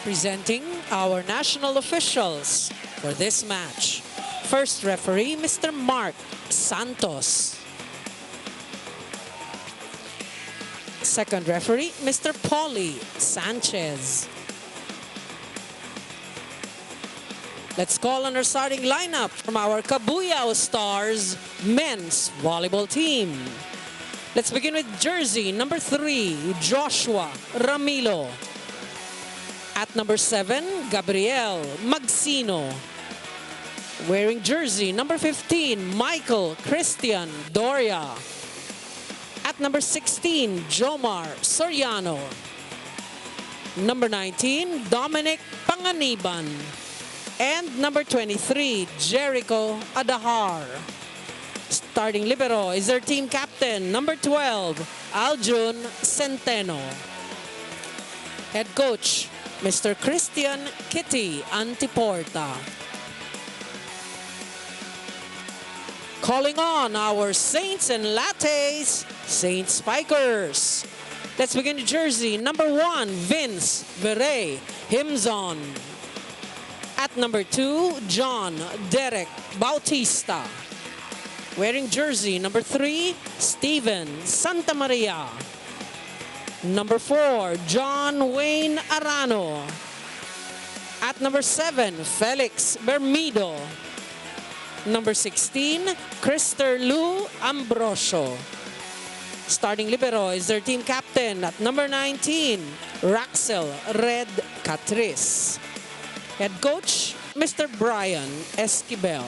Presenting our national officials for this match. First referee, Mr. Mark Santos. Second referee, Mr. Paulie Sanchez. Let's call on our starting lineup from our Cabuyao Stars men's volleyball team. Let's begin with jersey number 3, Joshua Ramilo. At number 7, Gabriel Magsino. Wearing jersey number 15, Michael Christian Doria. At number 16, Jomar Soriano. Number 19, Dominic Panganiban. And number 23, Jericho Adahar. Starting libero is their team captain, number 12, Aljun Centeno. Head coach, Mr. Christian Kitty Antiporta. Calling on our Saints and Lattes Saint Spikers. Let's begin the jersey. Number 1, Vince Vere Himzon. At number 2, John Derek Bautista. Wearing jersey number 3, Steven Santamaria. Number 4, John Wayne Arano. At number 7, Felix Bermido. Number 16, Krister Lou Ambrosio. Starting libero is their team captain at number 19, Raxel Red Catris. Head coach, Mr. Brian Esquivel.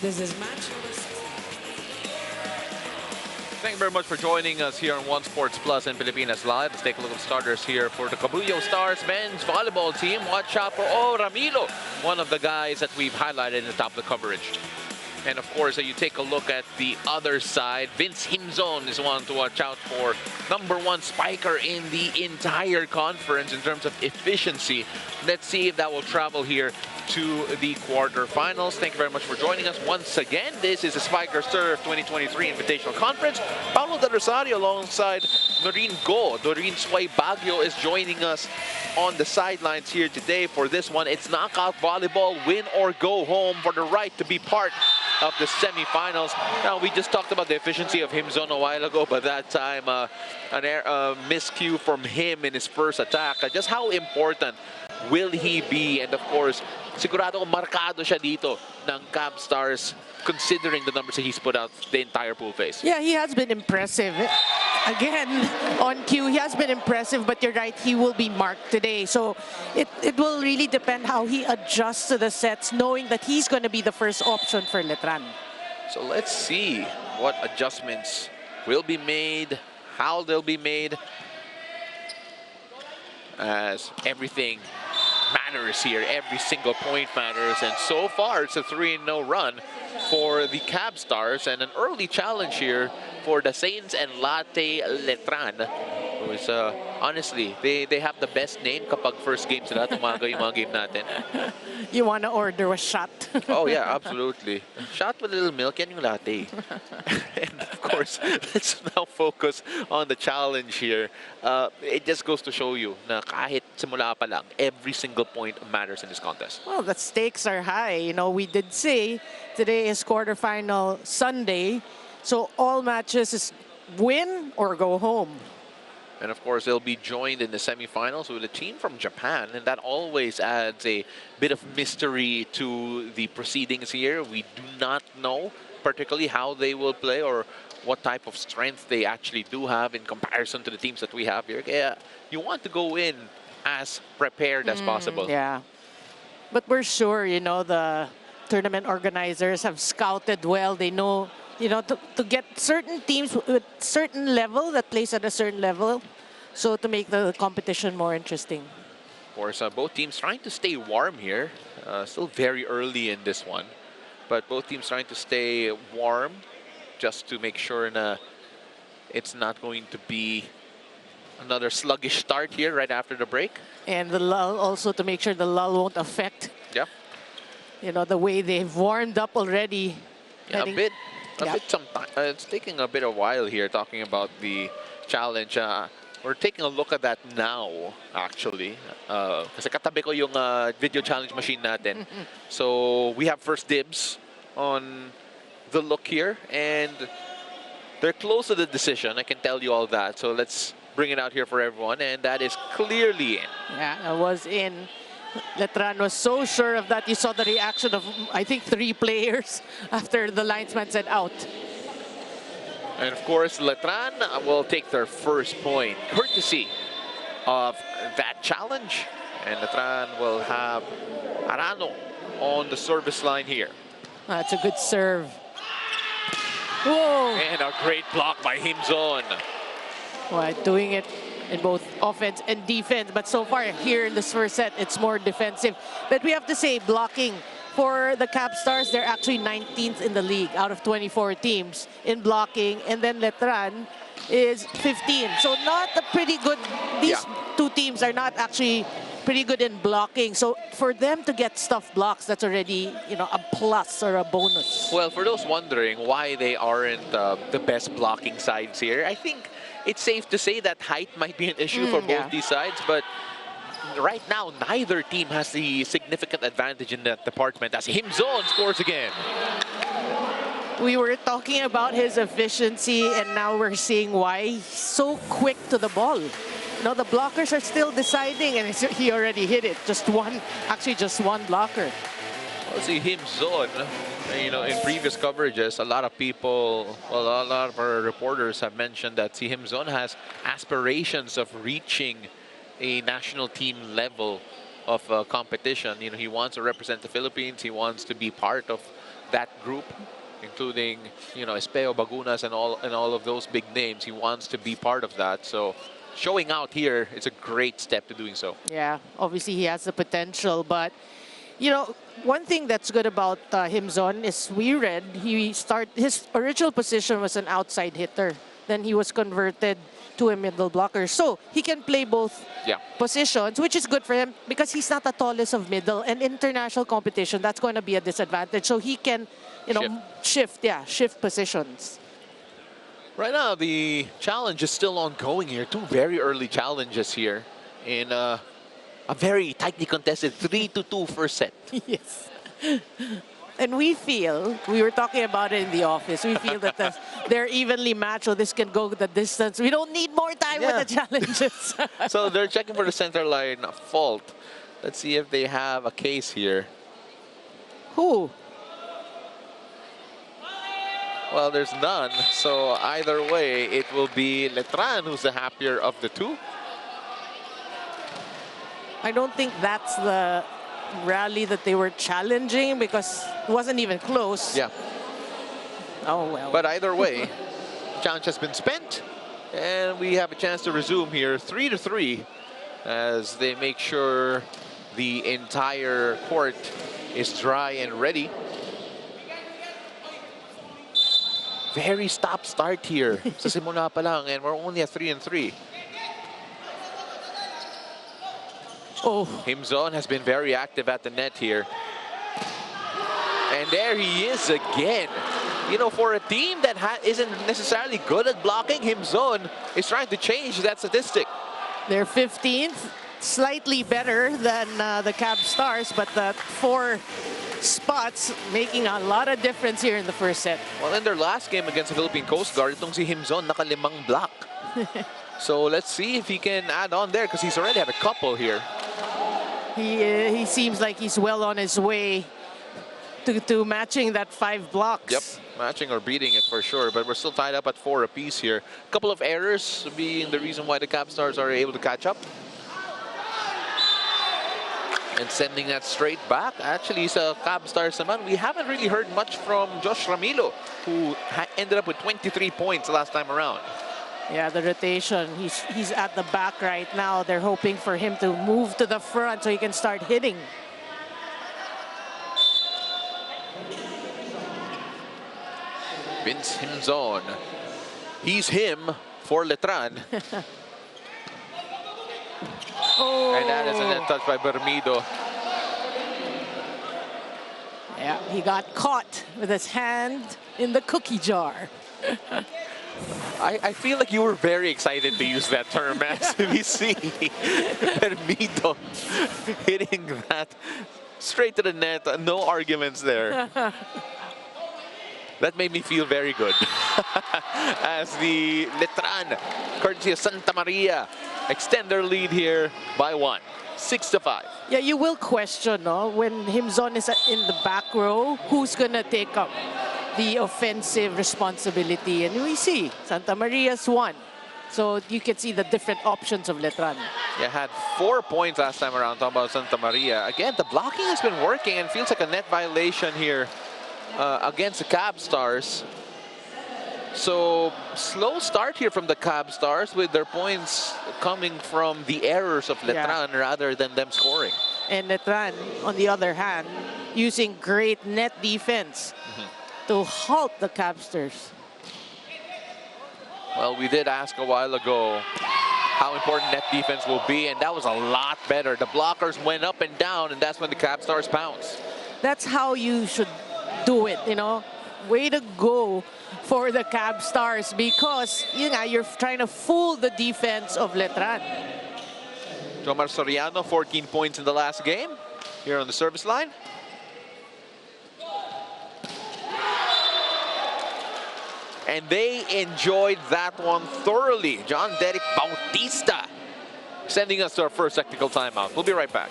This is match number 6. Thank you very much for joining us here on One Sports Plus and Pilipinas Live. Let's take a look at the starters here for the Cabuyao Stars men's volleyball team. Watch out for Ramilo, one of the guys that we've highlighted in the top of the coverage. And of course, you take a look at the other side. Vince Himzon is one to watch out for. Number 1 spiker in the entire conference in terms of efficiency. Let's see if that will travel here to the quarterfinals. Thank you very much for joining us once again. This is the Spiker Surf 2023 Invitational Conference. Paulo Del Rosario alongside Noreen Go. Doreen Sway Baguio is joining us on the sidelines here today for this one. It's knockout volleyball, win or go home for the right to be part of the semifinals. Now, we just talked about the efficiency of Himzon a while ago, but that time a miscue from him in his first attack. Just how important will he be? And of course, sigurado markado siya dito ng Cabstars considering the numbers that he's put out the entire pool phase. Yeah, he has been impressive. Again, on cue, he has been impressive, but you're right, he will be marked today. So it will really depend how he adjusts to the sets, knowing that he's going to be the first option for Letran. So let's see what adjustments will be made, how they'll be made, as everything matters here. Every single point matters, and so far it's a 3-0 run for the Cabstars and an early challenge here for the Saints and Lattes Letran, who is honestly, they have the best name kapag first game sila tumaga yung mga game natin. You want to order a shot. Oh yeah, absolutely. Shot with a little milk, yan yung latte. And of course, let's now focus on the challenge here. It just goes to show you na kahit simula pa lang, every single point matters in this contest. Well, the stakes are high. You know, we did say today is quarterfinal Sunday, so all matches is win or go home. And of course, they'll be joined in the semifinals with a team from Japan, and that always adds a bit of mystery to the proceedings here. We do not know particularly how they will play or what type of strength they actually do have in comparison to the teams that we have here. Yeah, you want to go in as prepared as possible. Yeah, but we're sure, you know, the tournament organizers have scouted well. They know, you know, to get certain teams with certain level that plays at a certain level, so to make the competition more interesting. Of course, both teams trying to stay warm here. Still very early in this one, but both teams trying to stay warm just to make sure it's not going to be another sluggish start here right after the break. And the lull also to make sure the lull won't affect, you know, the way they've warmed up already. Yeah, a bit some time. It's taking a bit of while here talking about the challenge. We're taking a look at that now, actually. Kasi katabi ko yung video challenge machine natin. So we have first dibs on the look here. And they're close to the decision. I can tell you all that. So let's bring it out here for everyone. And that is clearly in. Yeah, that was in. Letran was so sure of that. You saw the reaction of, I think, 3 players after the linesman said out. And of course, Letran will take their first point, courtesy of that challenge. And Letran will have Arano on the service line here. That's a good serve. Whoa! And a great block by Himzon. Well, doing it in both offense and defense. But so far here in this first set, it's more defensive. But we have to say, blocking for the Cabstars, they're actually 19th in the league out of 24 teams in blocking. And then Letran is 15. So not a pretty good, these two teams are not actually pretty good in blocking. So for them to get stuff blocks, that's already, you know, a plus or a bonus. Well, for those wondering why they aren't the best blocking sides here, I think it's safe to say that height might be an issue for both these sides, but right now, neither team has the significant advantage in that department as Himzon scores again. We were talking about his efficiency, and now we're seeing why he's so quick to the ball. Now the blockers are still deciding, and he already hit it. Just one blocker. Well, see, Himzon, you know, in previous coverages, a lot of people, well, a lot of our reporters have mentioned that Himzon has aspirations of reaching a national team level of competition. You know, he wants to represent the Philippines. He wants to be part of that group, including, you know, Espeo, Bagunas, and all of those big names. He wants to be part of that. So showing out here, it's a great step to doing so. Yeah, obviously he has the potential, but you know, one thing that's good about Himzon is we read his original position was an outside hitter. Then he was converted to a middle blocker. So he can play both positions, which is good for him because he's not the tallest of middle. And international competition, that's going to be a disadvantage. So he can, you know, shift positions. Right now, the challenge is still ongoing here. 2 very early challenges here in a very tightly contested 3-2 first set. Yes. And we were talking about it in the office, we feel that they're evenly matched, so this can go the distance. We don't need more time with the challenges. So they're checking for the center line fault. Let's see if they have a case here. Who? Well, there's none. So either way, it will be Letran who's the happier of the 2. I don't think that's the rally that they were challenging because it wasn't even close. Yeah. Oh, well. But either way, the challenge has been spent. And we have a chance to resume here 3-3 as they make sure the entire court is dry and ready. Very stop-start here sa simula pa lang, and we're only at 3-3. Oh. Himzon has been very active at the net here. And there he is again. You know, for a team that isn't necessarily good at blocking, Himzon is trying to change that statistic. They're 15th, slightly better than the Cabstars, but the 4 spots making a lot of difference here in the first set. Well, in their last game against the Philippine Coast Guard, itong si Himzon naka-5 block. So let's see if he can add on there because he's already had a couple here. He seems like he's well on his way to matching that 5 blocks. Yep, matching or beating it for sure, but we're still tied up at 4 apiece here. A couple of errors being the reason why the Cabstars are able to catch up. And sending that straight back. Actually, sa Cabstars naman, we haven't really heard much from Josh Ramilo, who ended up with 23 points last time around. Yeah, the rotation. He's at the back right now. They're hoping for him to move to the front so he can start hitting. Vince Himzon. He's him for Letran. Oh. And that is a net touch by Bermido. Yeah, he got caught with his hand in the cookie jar. I feel like you were very excited to use that term as we see Bermido hitting that straight to the net. No arguments there. That made me feel very good. As the Letran, courtesy of Santa Maria, extend their lead here by 1, 6-5. Yeah, you will question, no? When Himzon is in the back row, who's gonna take up the offensive responsibility? And we see Santa Maria's won. So you can see the different options of Letran. Yeah, had 4 points last time around. Talking about Santa Maria. Again, the blocking has been working and feels like a net violation here against the Cabstars. So slow start here from the Cabstars with their points coming from the errors of Letran rather than them scoring. And Letran, on the other hand, using great net defense to halt the Cabstars. Well, we did ask a while ago how important net defense will be, and that was a lot better. The blockers went up and down, and that's when the Cabstars pounced. That's how you should do it, you know. Way to go for the Cabstars, because you're trying to fool the defense of Letran. Jomar Soriano, 14 points in the last game here on the service line. And they enjoyed that one thoroughly. John Derek Bautista sending us to our first technical timeout. We'll be right back.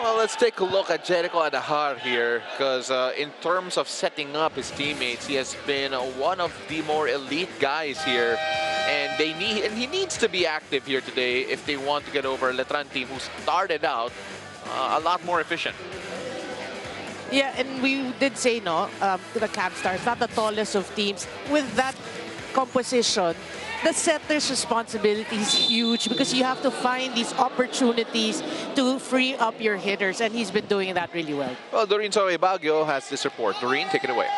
Well, let's take a look at Jericho Adahar here, because in terms of setting up his teammates, he has been one of the more elite guys here, and he needs to be active here today if they want to get over a Letran team who started out a lot more efficient. Yeah, and we did say to the Cabstars, not the tallest of teams. With that composition, the setter's responsibility is huge, because you have to find these opportunities to free up your hitters, and he's been doing that really well. Well, Doreen Soe Baguio has this report. Doreen, take it away.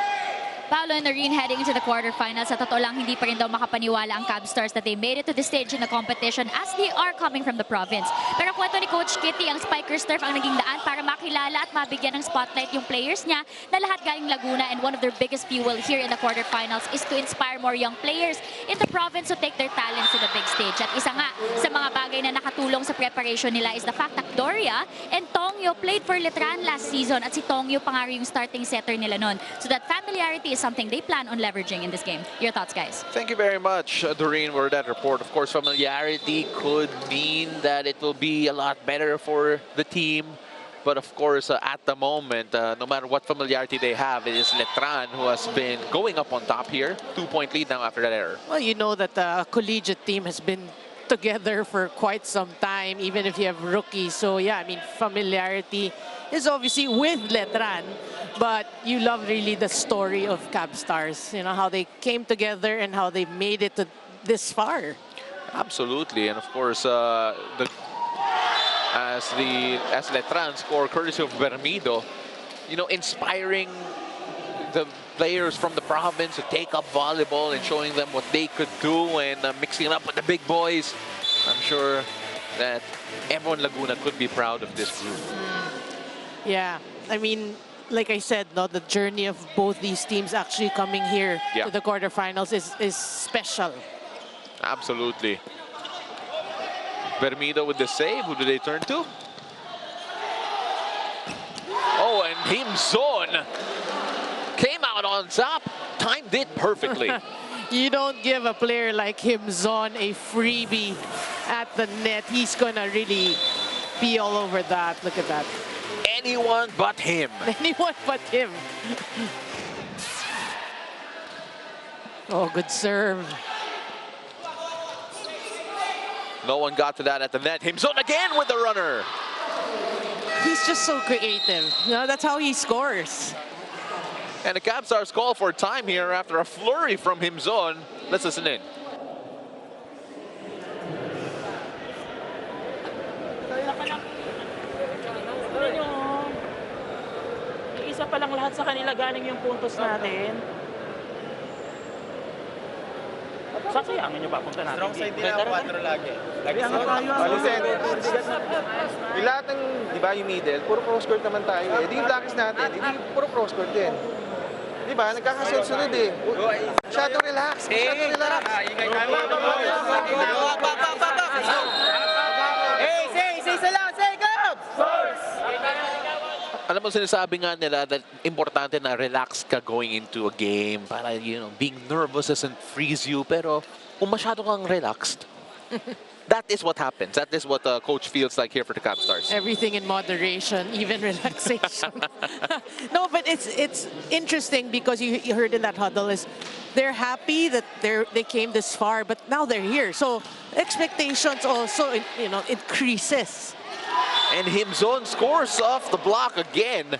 Paolo and Noreen heading into the quarterfinals. Sa totoo lang, hindi pa rin daw makapaniwala ang Cabstars that they made it to this stage in the competition, as they are coming from the province. Pero kwento ni Coach Kitty, ang Spikers turf ang naging daan para makilala at mabigyan ng spotlight yung players niya na lahat galing Laguna, and one of their biggest fuel here in the quarterfinals is to inspire more young players in the province to take their talents to the big stage. At isa nga sa mga bagay na nakatulong sa preparation nila is the fact that Doria and Tongyo played for Letran last season, at si Tongyo pa nga yung starting setter nila nun. So that familiarity is something they plan on leveraging in this game. Your thoughts, guys? Thank you very much, Doreen, for that report. Of course, familiarity could mean that it will be a lot better for the team. But of course, at the moment, no matter what familiarity they have, it is Letran who has been going up on top here. 2-point lead now after that error. Well, you know that the collegiate team has been together for quite some time, even if you have rookies. So yeah, I mean, familiarity is obviously with Letran, but you love really the story of Cabstars, you know, how they came together and how they made it to this far. Absolutely, and of course, as Letran score courtesy of Bermido, you know, inspiring the players from the province to take up volleyball and showing them what they could do, and mixing it up with the big boys. I'm sure that everyone Laguna could be proud of this group. Yeah, I mean, like I said, the journey of both these teams actually coming here to the quarterfinals is special. Absolutely. Bermido with the save. Who do they turn to? Oh, and Himzon came out on top. Timed it perfectly. You don't give a player like Himzon a freebie at the net. He's gonna really be all over that. Look at that. Anyone but him. Anyone but him. Oh, good serve. No one got to that at the net. Himzon again with the runner. He's just so creative. You know, that's how he scores. And the Cabstars call for time here after a flurry from Himzon. Let's listen in. Isa pa lang lahat sa kanila galing yung puntos natin. Saan kaya nyo ba punta natin? Strong side nila ang 4 lagi. Lagi Kaya nga sila. tayo ang Palusin. bigat na. Yung lahat ng, di ba, yung middle, puro cross-court naman tayo eh. Di yung blackies natin, di puro cross-court din. Di ba? Nagkakasunod eh. Masyado relax. Masyado relax. Ingay tayo. Say sa lang. Say, Cabs! Alam mo, sinasabi nga nila that importante na relax ka going into a game para, you know, being nervous doesn't freeze you. Pero kung masyado kang relaxed, that is what happens. That is what the coach feels like here for the Cabstars. Everything in moderation, even relaxation. No, but it's interesting because you heard in that huddle is they're happy that they came this far, but now they're here. So expectations also, you know, increases. And Himzon scores off the block again.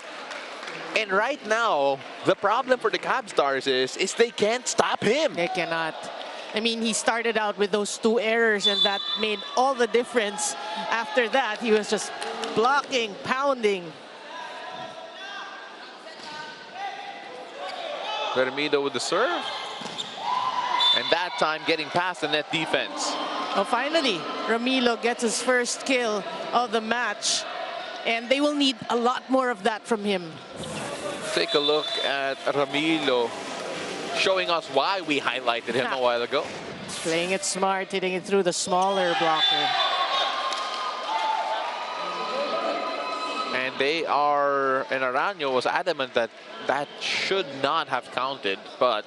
And right now, the problem for the Cabstars is they can't stop him. They cannot. I mean, he started out with those 2 errors, and that made all the difference. After that, he was just blocking, pounding. Vermido with the serve. And that time getting past the net defense. Oh, finally, Ramilo gets his first kill of the match. And they will need a lot more of that from him. Take a look at Ramilo, showing us why we highlighted him a while ago. Playing it smart, hitting it through the smaller blocker. And they are, and Aranyo was adamant that that should not have counted, but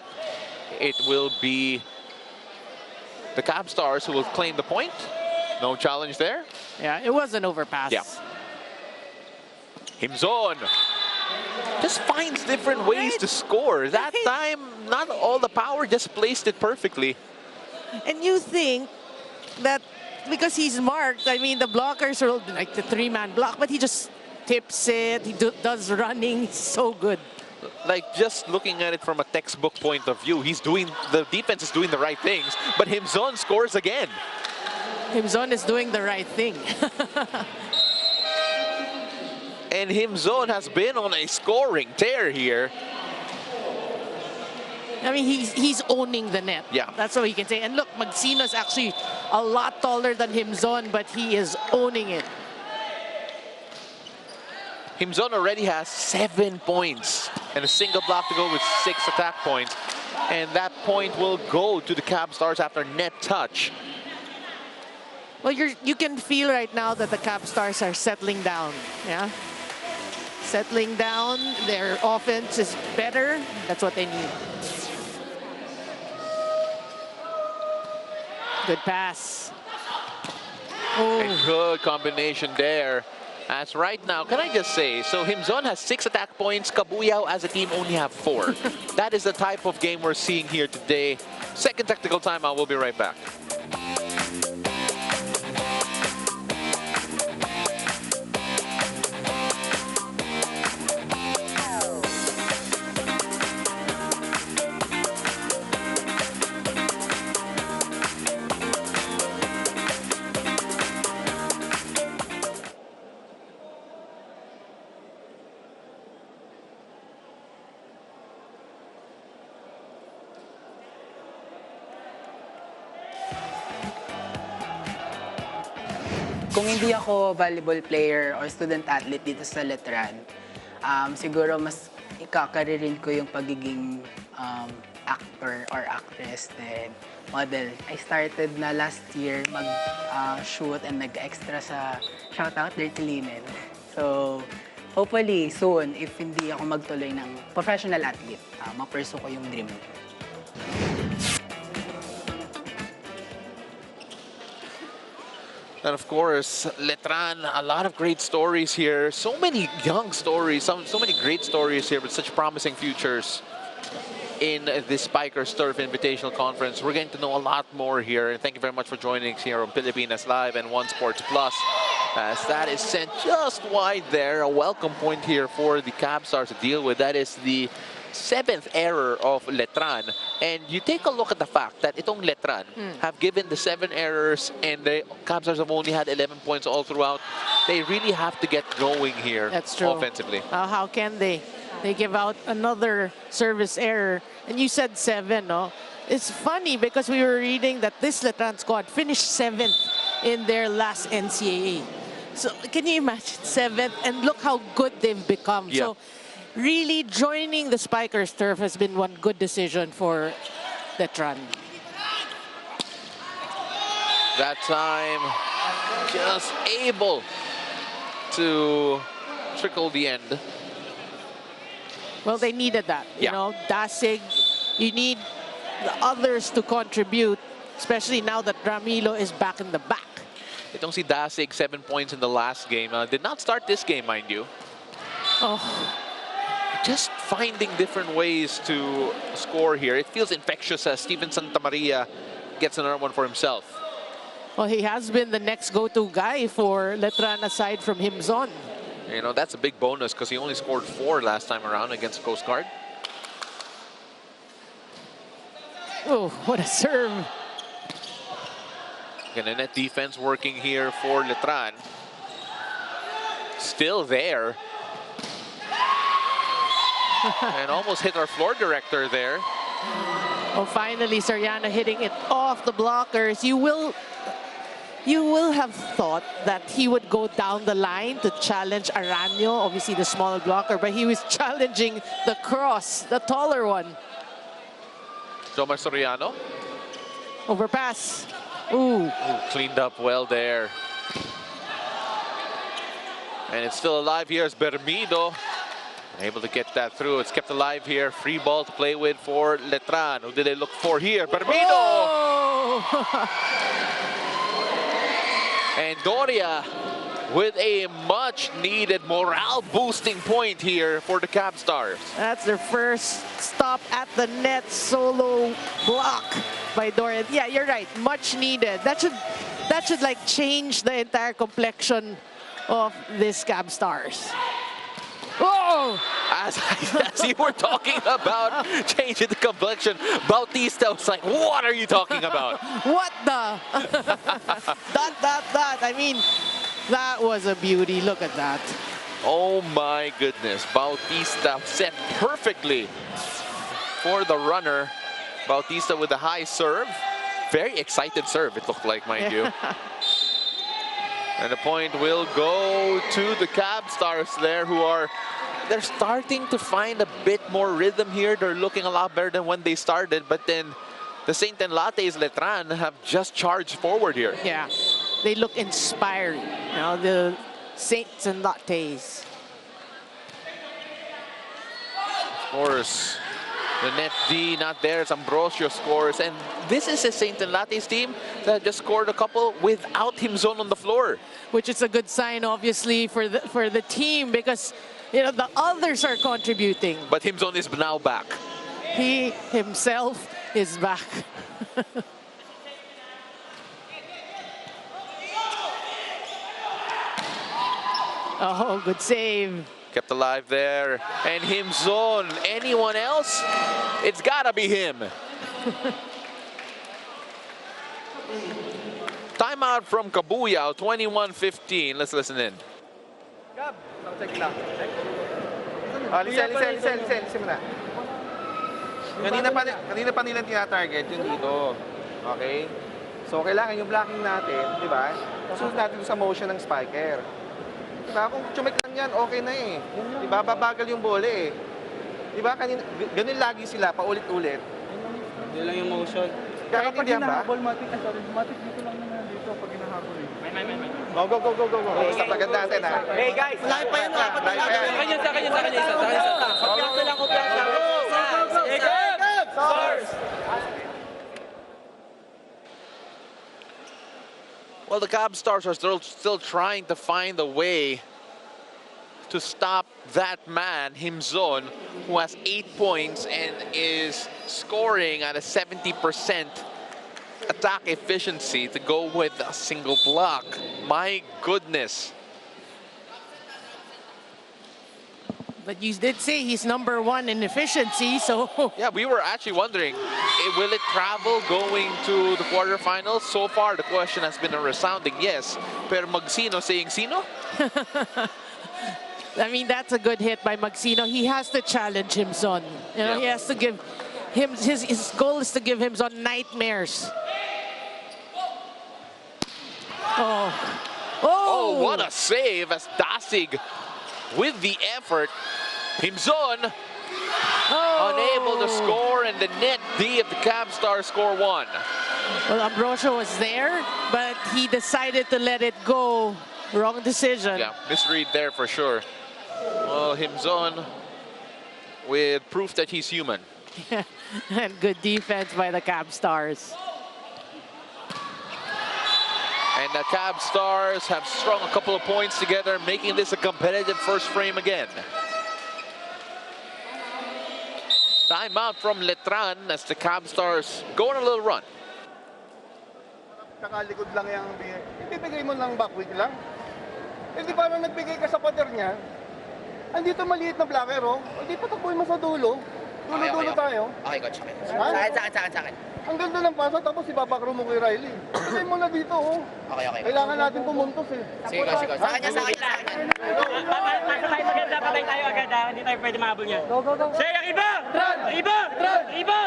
it will be the Cabstars who will claim the point. No challenge there. Yeah, it was an overpass. Yeah. Himzon just finds different ways to score. That time, not all the power, just placed it perfectly. And you think that because he's marked, I mean, the blockers are like the 3-man block, but he just tips it, he does running, he's so good. Like, just looking at it from a textbook point of view, the defense is doing the right things, but Himzon scores again. Himzon is doing the right thing. And Himzon has been on a scoring tear here. I mean, he's owning the net. Yeah. That's all you can say. And look, Magsino's actually a lot taller than Himzon, but he is owning it. Himzon already has 7 points and a single block to go with 6 attack points. And that point will go to the Cabstars after net touch. Well, you can feel right now that the Cabstars are settling down. Yeah. Settling down, their offense is better. That's what they need. Good pass. Oh. A good combination there. As right now, can I just say, so Himzon has 6 attack points, Cabuyao as a team only have 4. That is the type of game we're seeing here today. Second technical timeout, we'll be right back. Kung hindi ako volleyball player or student athlete dito sa Letran, siguro mas ikakaririn ko yung pagiging actor or actress and model. I started na last year mag-shoot and nag-extra sa Shoutout Dirty Linen. So, hopefully soon, if hindi ako magtuloy ng professional athlete, ma-pursue ko yung dream ko. And of course, Letran, a lot of great stories here. So many young stories, so many great stories here with such promising futures. in the Spikers Turf Invitational Conference. We're getting to know a lot more here. And thank you very much for joining us here on Pilipinas Live and One Sports Plus. As that is sent just wide there, a welcome point here for the Cabstars to deal with. That is the 7th error of Letran. And you take a look at the fact that itong Letran have given the 7 errors and the Cabstars have only had 11 points all throughout. They really have to get going here. That's true. Offensively. How can they? They give out another service error. And you said 7, no? It's funny because we were reading that this Letran squad finished 7th in their last NCAA. So can you imagine 7th? And look how good they've become. Yeah. So really joining the Spikers Turf has been one good decision for Letran. That time, just able to trickle the end. Well, they needed that. Yeah. You know, Dasig, you need the others to contribute, especially now that Ramilo is back in the back. Itong si Dasig, 7 points in the last game. Did not start this game, mind you. Oh, Just finding different ways to score here. It feels infectious as Steven Santamaria gets another one for himself. well, he has been the next go-to guy for Letran aside from Himzon. You know, that's a big bonus because he only scored 4 last time around against Coast Guard. Oh, what a serve. Again, a net defense working here for Letran. Still there. And almost hit our floor director there. Oh, finally, Soriano hitting it off the blockers. You will have thought that he would go down the line to challenge Aranio, obviously the small blocker, but he was challenging the cross, the taller one. Jomar Soriano. Overpass. Ooh. Cleaned up well there. And it's still alive here as Bermido. Able to get that through. It's kept alive here. Free ball to play with for Letran. Who did they look for here? Bermido! Oh! And Doria with a much-needed morale-boosting point here for the Cabstars. That's their first stop at the net, solo block by Dorian. Yeah, you're right. Much needed. That should like change the entire complexion of this Cabstars. Oh! As you were talking about changing the complexion, Bautista was like, what are you talking about? What the? Dot. I mean, that was a beauty. Look at that. Oh my goodness. Bautista set perfectly for the runner. Bautista with a high serve. Very excited serve, it looked like, mind you. And the point will go to the Cabstars there, they're starting to find a bit more rhythm here. They're looking a lot better than when they started, but then the Saints and Lattes Letran have just charged forward here. Yeah, they look inspiring. You know, the Saints and Lattes. Of course, the net D not there as Ambrosio scores. And this is a Saints and Lattes team that just scored a couple without Himzon on the floor. Which is a good sign, obviously, for the team because, you know, the others are contributing. But Himzon is now back. He himself is back. Oh, good save. Kept alive there. And Himzon, anyone else? It's gotta be him. Timeout from Cabuyao, 21-15. Let's listen in. Listen mo na. Kanina pa nilang tina-target yung dito. Okay? So, kailangan yung blocking natin, di ba? Susunod natin sa motion ng spiker. Di ba? Kung chumik lang yan, okay na eh. Di ba? Babagal yung bola eh. Di ba? Ganun lagi sila, paulit-ulit. Hindi lang yung motion. Kakaintindihan ba? Matik dito lang naman dito pag hinahabol eh. Go. Basta paganda natin ha. Hey guys! Lahat pa yan. Sa kanya. Kumpiyansa lang. Hey guys! Stars! Well, the Cabstars are still trying to find a way to stop that man, Himzon, who has 8 points and is scoring at a 70% attack efficiency to go with a single block. My goodness. But you did say he's #1 in efficiency, so... Yeah, we were actually wondering, will it travel going to the quarterfinals? So far, the question has been a resounding yes. Pero Magsino saying sino? I mean, that's a good hit by Magsino. He has to challenge Himzon. You know, Yeah. he has to give him... His goal is to give Himzon nightmares. Oh. Oh, what a save as Dasig with the effort. Himzon unable to score, and the net D of the Cabstars score 1. Well, Ambrosio was there, but he decided to let it go. Wrong decision. Yeah, misread there for sure. Well, Himzon with proof that he's human. And good defense by the Cabstars. And the Cabstars have strung a couple of points together, making this a competitive first frame again. Timeout from Letran as the Cabstars go on a little run. Nakalikod lang yung bigay. Ibibigay mo lang back week lang. Hindi pa naman nagbigay ka sa pader niya. Andito maliit na blocker, oh. Hindi patakbuhin mo sa dulo. Dulo-dulo tayo. Okay, coach. Ha? Sa akin. Ang ganda ng pasa, tapos ibabakro mo kay Riley. Ibigay mo na dito, oh. Okay. Kailangan natin pumuntos, eh. Sige, coach. Sa kanya. Patay maganda, patay tayo agad. Hindi tayo pwede mahabol niya. Go. Say, ang iba! Iba!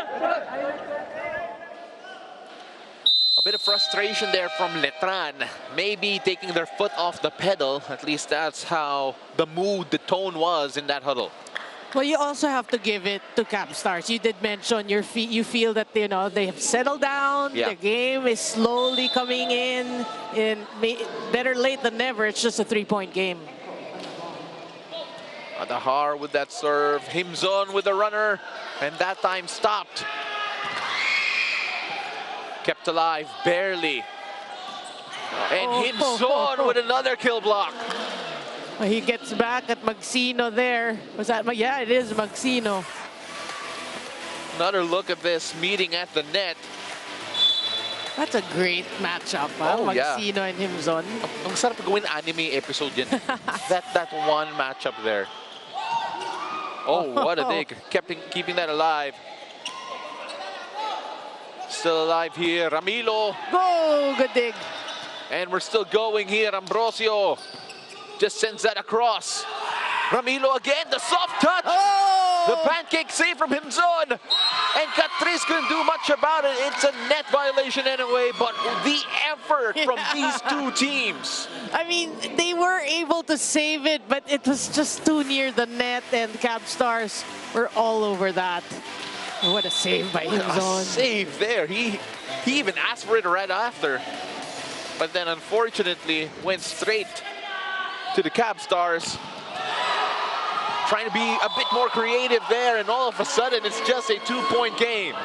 A bit of frustration there from Letran. Maybe taking their foot off the pedal. At least that's how the mood, the tone was in that huddle. Well, you also have to give it to Cabstars. You did mention you feel that, you know, they have settled down. Yeah. The game is slowly coming in. Better late than never. It's just a 3-point game. Adahar with that serve. Himzon with the runner. And that time stopped. Kept alive, barely. And Himzon with another kill block. Well, he gets back at Magsino there. Was that? Yeah, it is Magsino. Another look at this meeting at the net. That's a great matchup, huh? Oh, yeah. Magsino and Himzon. Ang sarap gawin anime episode yan. that one matchup there. Oh, what a dig. Keeping that alive. Still alive here. Ramilo. Go! Good dig. And we're still going here. Ambrosio just sends that across. Ramilo again, the soft touch. Oh! The pancake save from Himzon. And Catrice couldn't do much about it. It's a net violation anyway, but the effort from these two teams. I mean, they were able to save it, but it was just too near the net, and Cabstars were all over that. What a save by Himzon. A save there. He even asked for it right after. But then unfortunately went straight to the Cabstars. Trying to be a bit more creative there, and all of a sudden it's just a 2-point game.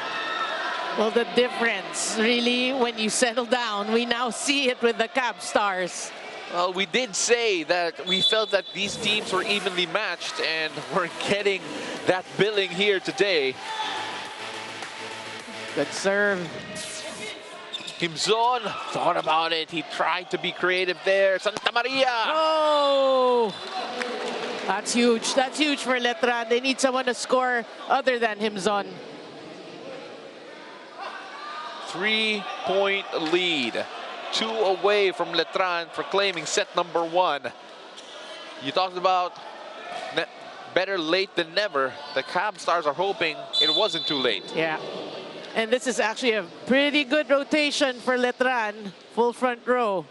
Well, the difference, really, when you settle down, we now see it with the Cabstars. Well, we did say that we felt that these teams were evenly matched, and we're getting that billing here today. Good serve. Himzon thought about it. He tried to be creative there. Santa Maria. Oh! That's huge. That's huge for Letran. They need someone to score other than Himzon. 3-point lead. 2 away from Letran for claiming set number 1. You talked about better late than never. The Cabstars are hoping it wasn't too late. Yeah. And this is actually a pretty good rotation for Letran. Full front row.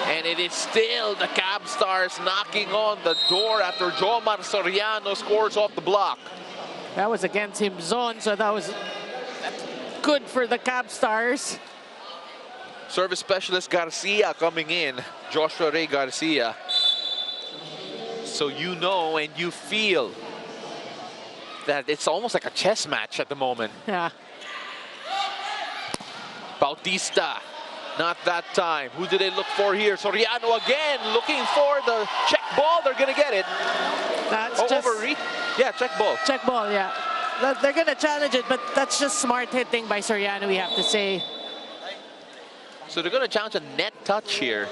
And it is still the Cabstars knocking on the door after Jomar Soriano scores off the block. That was against Himzon, so that's good for the Cabstars. Service specialist Garcia coming in. Joshua Ray Garcia. So you know and you feel that it's almost like a chess match at the moment. Yeah. Bautista Not that time. Who do they look for here? Soriano again looking for the check ball. They're going to get it. That's Oh, just overreach. Yeah, check ball. check ball, yeah. They're going to challenge it, but that's just smart hitting by Soriano, we have to say. So they're going to challenge a net touch here.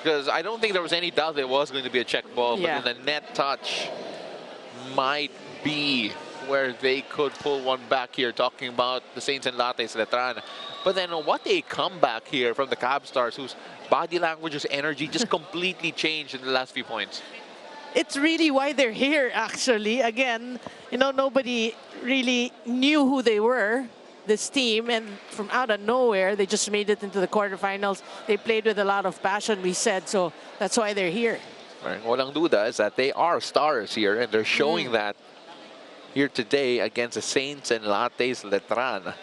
Because I don't think there was any doubt there was going to be a check ball, Yeah. but then the net touch might be where they could pull one back here, talking about the Saints and Lattes Letran. But then what a comeback here from the Cabstars, whose body language, whose energy just completely changed in the last few points. It's really why they're here, actually. Again, you know, nobody really knew who they were, this team, and from out of nowhere, they just made it into the quarterfinals. They played with a lot of passion, we said, so that's why they're here. Right. Walang duda is that they are stars here, and they're showing that here today against the Saints and Lattes Letran.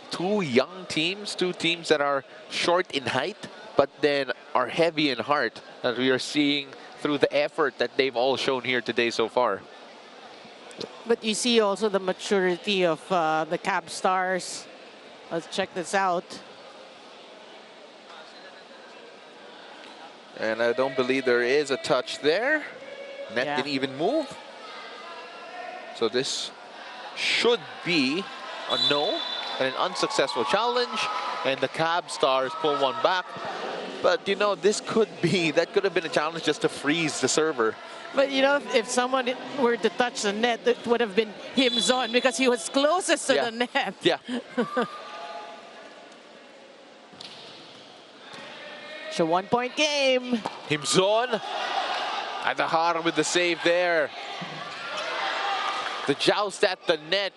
Two young teams, two teams that are short in height, but then are heavy in heart, that we are seeing through the effort that they've all shown here today so far. But you see also the maturity of the Cabstars. Let's check this out. And I don't believe there is a touch there. Net Yeah. didn't even move. So this should be a no and an unsuccessful challenge. And the Cabstars pull one back. But you know, this could be, that could have been a challenge just to freeze the server. But you know, if someone were to touch the net, it would have been Himzon because he was closest to Yeah. the net. Yeah. It's a one-point game. Himzon at the heart with the save there. The joust at the net.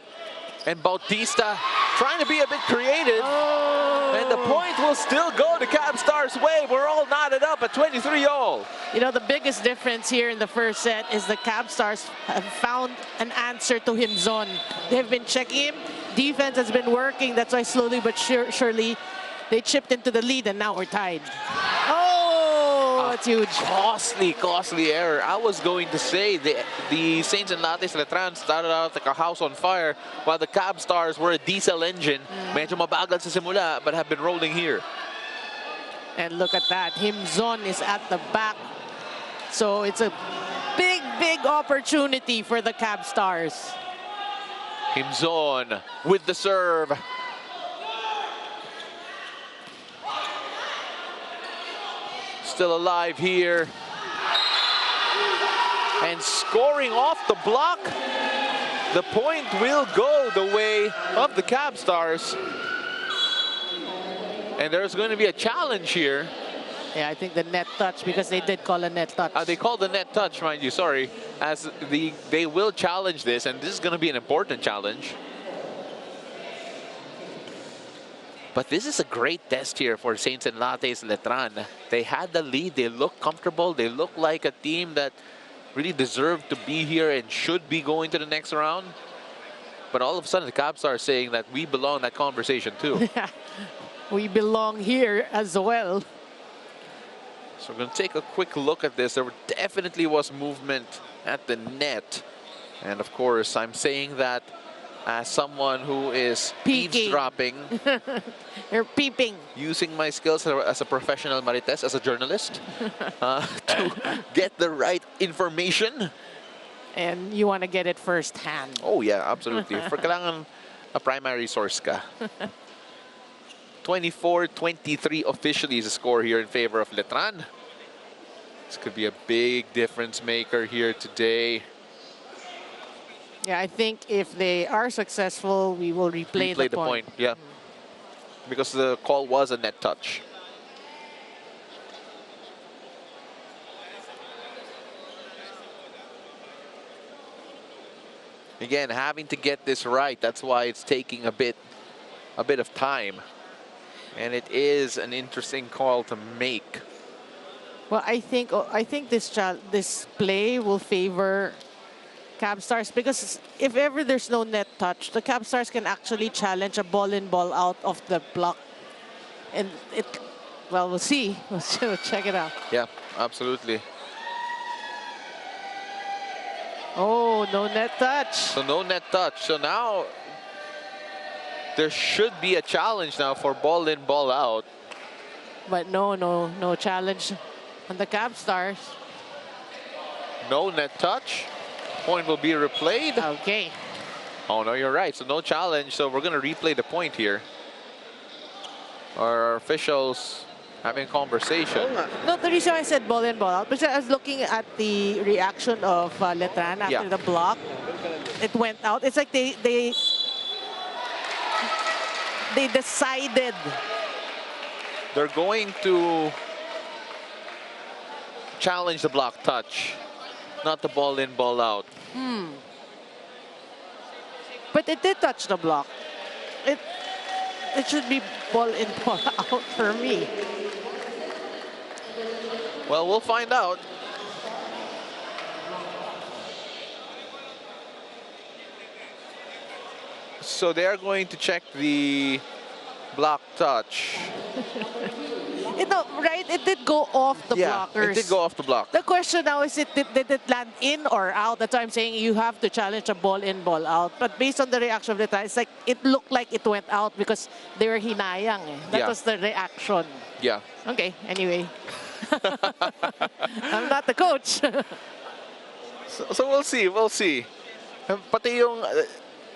And Bautista trying to be a bit creative. Oh. And the point will still go the Cabstars' way. We're all knotted up at 23-all. You know, the biggest difference here in the first set is the Cabstars have found an answer to Himzon. They've been checking him. Defense has been working. That's why slowly but surely they chipped into the lead, and now we're tied. Oh, that's huge. Costly error. I was going to say the Saints and Lattes Letran started out like a house on fire, while the Cabstars were a diesel engine. Medyo mabagal sa simula, but have been rolling here. And look at that. Himzon is at the back. So it's a big opportunity for the Cabstars. Himzon with the serve. Still alive here. And scoring off the block. The point will go the way of the Cabstars. And there's going to be a challenge here. Yeah, I think the net touch, because they did call a net touch. They called the net touch, mind you, sorry. As they will challenge this, and this is going to be an important challenge. But this is a great test here for Saints and Lattes Letran. They had the lead, they look comfortable, they look like a team that really deserved to be here and should be going to the next round. But all of a sudden, the Cabstars are saying that we belong in that conversation too. We belong here as well. So we're going to take a quick look at this. There definitely was movement at the net. And of course, I'm saying that as someone who is eavesdropping. You're peeping. Using my skills as a professional marites, as a journalist, to get the right information. And you want to get it firsthand. Oh yeah, absolutely. For kailangan a primary source ka. 24-23 officially is the score here in favor of Letran. This could be a big difference maker here today. Yeah, I think if they are successful, we will replay the point. Yeah. Because the call was a net touch. Again, having to get this right, that's why it's taking a bit of time. And it is an interesting call to make. Well, I think this play will favor Cabstars, because if ever there's no net touch, the Cabstars can actually challenge a ball in, ball out of the block. And well, we'll see. We'll check it out. Yeah, absolutely. Oh, no net touch. So no net touch. So now There should be a challenge now for ball in, ball out. But no challenge on the Cabstars. No net touch. Point will be replayed. Okay. Oh, no, you're right. So no challenge. So we're going to replay the point here. Our officials having a conversation. No, the reason why I said ball in, ball out, because I was looking at the reaction of Letran after the block. It went out. It's like they decided. They're going to challenge the block touch, not the ball in, ball out. But it did touch the block. It should be ball in, ball out for me. Well, we'll find out. So they are going to check the block touch. Right? It did go off the blockers. It did go off the block. The question now is, did it land in or out? That's why I'm saying you have to challenge a ball in, ball out. But based on the reaction of the time, it's like it looked like it went out because they were hinayang. That was the reaction. Yeah. Okay, anyway. I'm not the coach. So we'll see. We'll see. Pati yung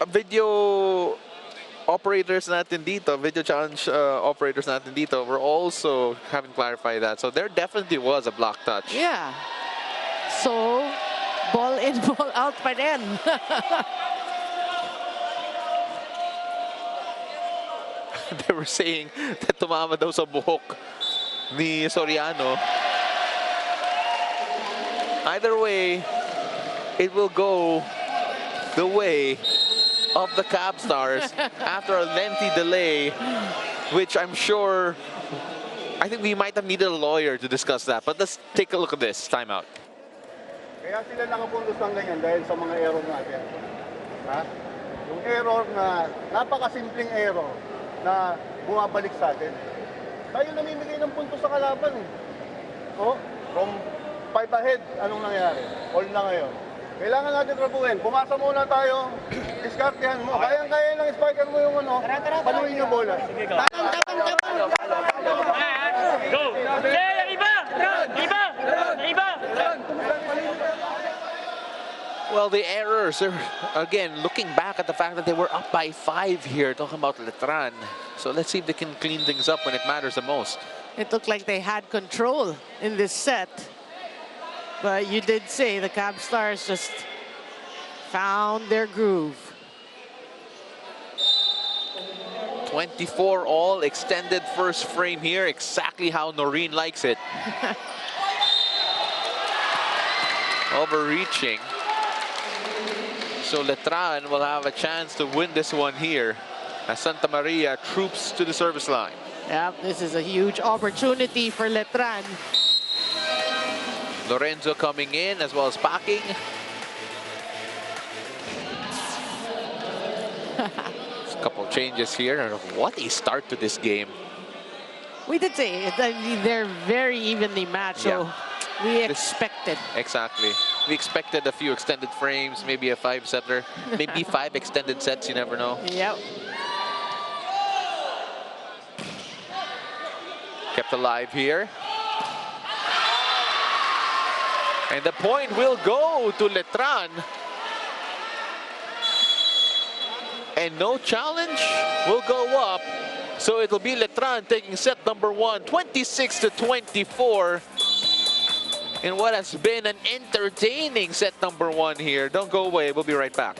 video operators natin dito, video challenge operators natin dito, were also having clarified that. So there definitely was a block touch. Yeah. So, ball in, ball out pa rin. They were saying that tumama daw sa buhok ni Soriano. Either way, it will go the way of the Cabstars after a lengthy delay, which I'm sure, I think we might have needed a lawyer to discuss that. But let's take a look at this timeout. Kaya sila nakapuntos ng ganyan dahil sa mga error natin. Ha? Yung error na, napakasimpleng error na bumabalik sa atin. Tayo namimigay ng puntos sa kalaban eh. Oh, from 5 ahead, anong nangyari? All na ngayon. Kailangan natin trabuhin. Pumasa muna tayo. Diskartehan mo. Kayang-kaya lang spiker mo yung ano. Panuhin yung bola. Go! Iba! Iba! Iba! Well, the errors are, again, looking back at the fact that they were up by 5 here, talking about Letran. So let's see if they can clean things up when it matters the most. It looked like they had control in this set. But you did say the Cabstars just found their groove. 24 all, extended first frame here, exactly how Noreen likes it. Overreaching. So Letran will have a chance to win this one here as Santa Maria troops to the service line. Yeah, this is a huge opportunity for Letran. Lorenzo coming in as well as packing. A couple changes here. What a start to this game. We did say it, I mean, they're very evenly matched, so we expected. Exactly. We expected a few extended frames, maybe a 5-setter, maybe 5 extended sets, you never know. Yep. Kept alive here. And the point will go to Letran. And no challenge will go up. So it'll be Letran taking set number 1, 26-24. In what has been an entertaining set number 1 here. Don't go away, we'll be right back.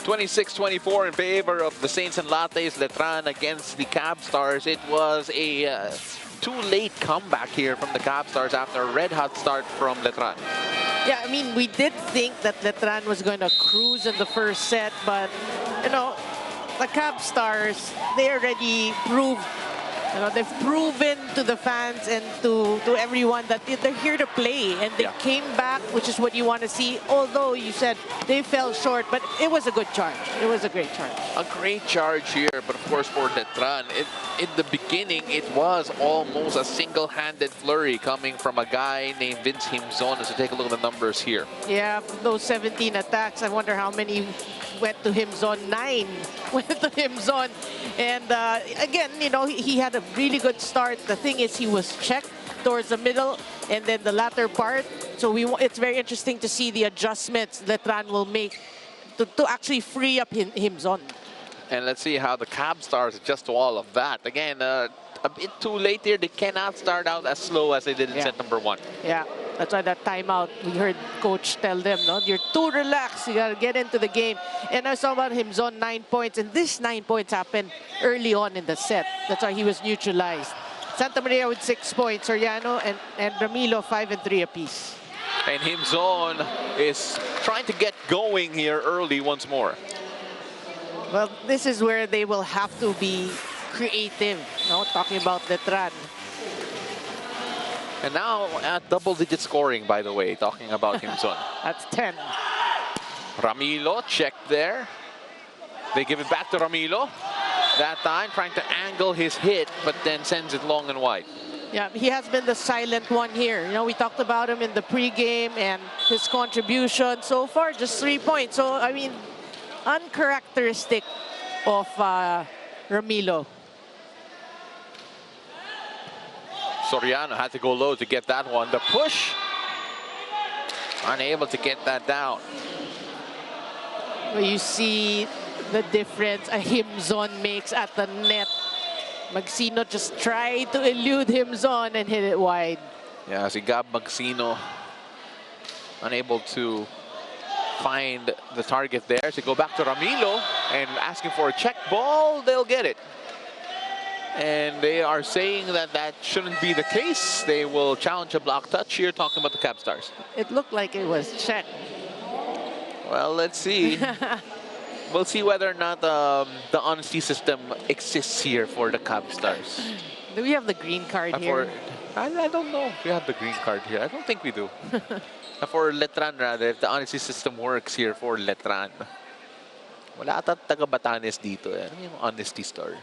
26-24 in favor of the Saints and Lattes Letran against the Cabstars. It was a too late comeback here from the Cabstars after a red-hot start from Letran. Yeah, I mean, we did think that Letran was going to cruise in the first set, but, you know, the Cabstars, they already proved, you know, they've proven to the fans and to everyone that they're here to play, and they came back, which is what you want to see. Although you said they fell short, but it was a good charge. It was a great charge. A great charge here, but of course for Letran, in the beginning, it was almost a single-handed flurry coming from a guy named Vince Himzon. So take a look at the numbers here. Yeah, those 17 attacks, I wonder how many went to Himzon. 9 went to Himzon. And again, you know, he had a really good start. The thing is, he was checked towards the middle and then the latter part. So it's very interesting to see the adjustments Letran will make to actually free up Himzon. And let's see how the Cabstars adjust to all of that. Again, a bit too late here. They cannot start out as slow as they did in set number 1. Yeah, that's why that timeout, we heard coach tell them, no, you're too relaxed. You got to get into the game. And I saw about Himzon 9 points. And this 9 points happened early on in the set. That's why he was neutralized. Santa Maria with 6 points. Soriano and Ramilo 5 and 3 apiece. And Himzon is trying to get going here early once more. Well, this is where they will have to be creative, no? Talking about Letran. And now at double-digit scoring, by the way, talking about Himzon. That's 10. Ramilo, check there. They give it back to Ramilo. That time, trying to angle his hit, but then sends it long and wide. Yeah, he has been the silent one here. You know, we talked about him in the pregame and his contribution so far, just 3 points. So, I mean, uncharacteristic of Ramilo. Soriano had to go low to get that one. The push, unable to get that down. Well, you see the difference a Himzon makes at the net. Magsino just tried to elude Himzon and hit it wide. Yeah, si Gab Magsino unable to find the target there. So go back to Ramilo and asking for a check ball. They'll get it. And they are saying that that shouldn't be the case. They will challenge a block touch here, talking about the Cabstars. It looked like it was checked. Well, let's see. We'll see whether or not the honesty system exists here for the Cabstars. Do we have the green card here? I don't know if we have the green card here. I don't think we do. For Letran, rather, if the honesty system works here for Letran. Wala ata taga Batanes dito. Ano yung honesty store?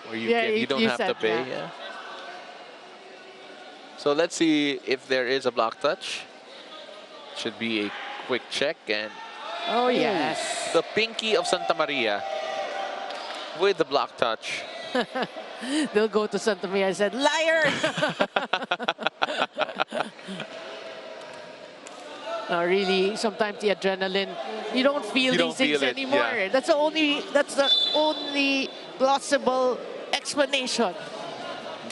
Where you don't have to pay. Yeah. So let's see if there is a block touch. Should be a quick check. And oh, yes. The pinky of Santa Maria with the block touch. They'll go to Santa Maria and said, liar! Really, sometimes the adrenaline, you don't feel these things anymore. Yeah. That's the only plausible explanation.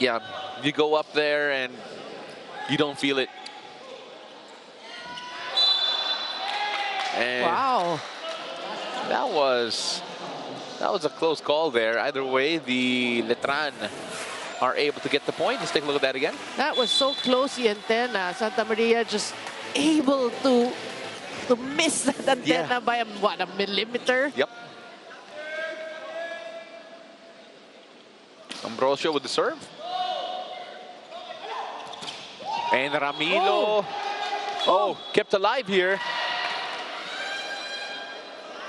Yeah, you go up there and you don't feel it. And wow. That was a close call there. Either way, the Letran are able to get the point. Let's take a look at that again. That was so close, the antenna. Santa Maria just able to miss that antenna by a millimeter. Yep. Ambrosio with the serve. And Ramilo. Oh, kept alive here.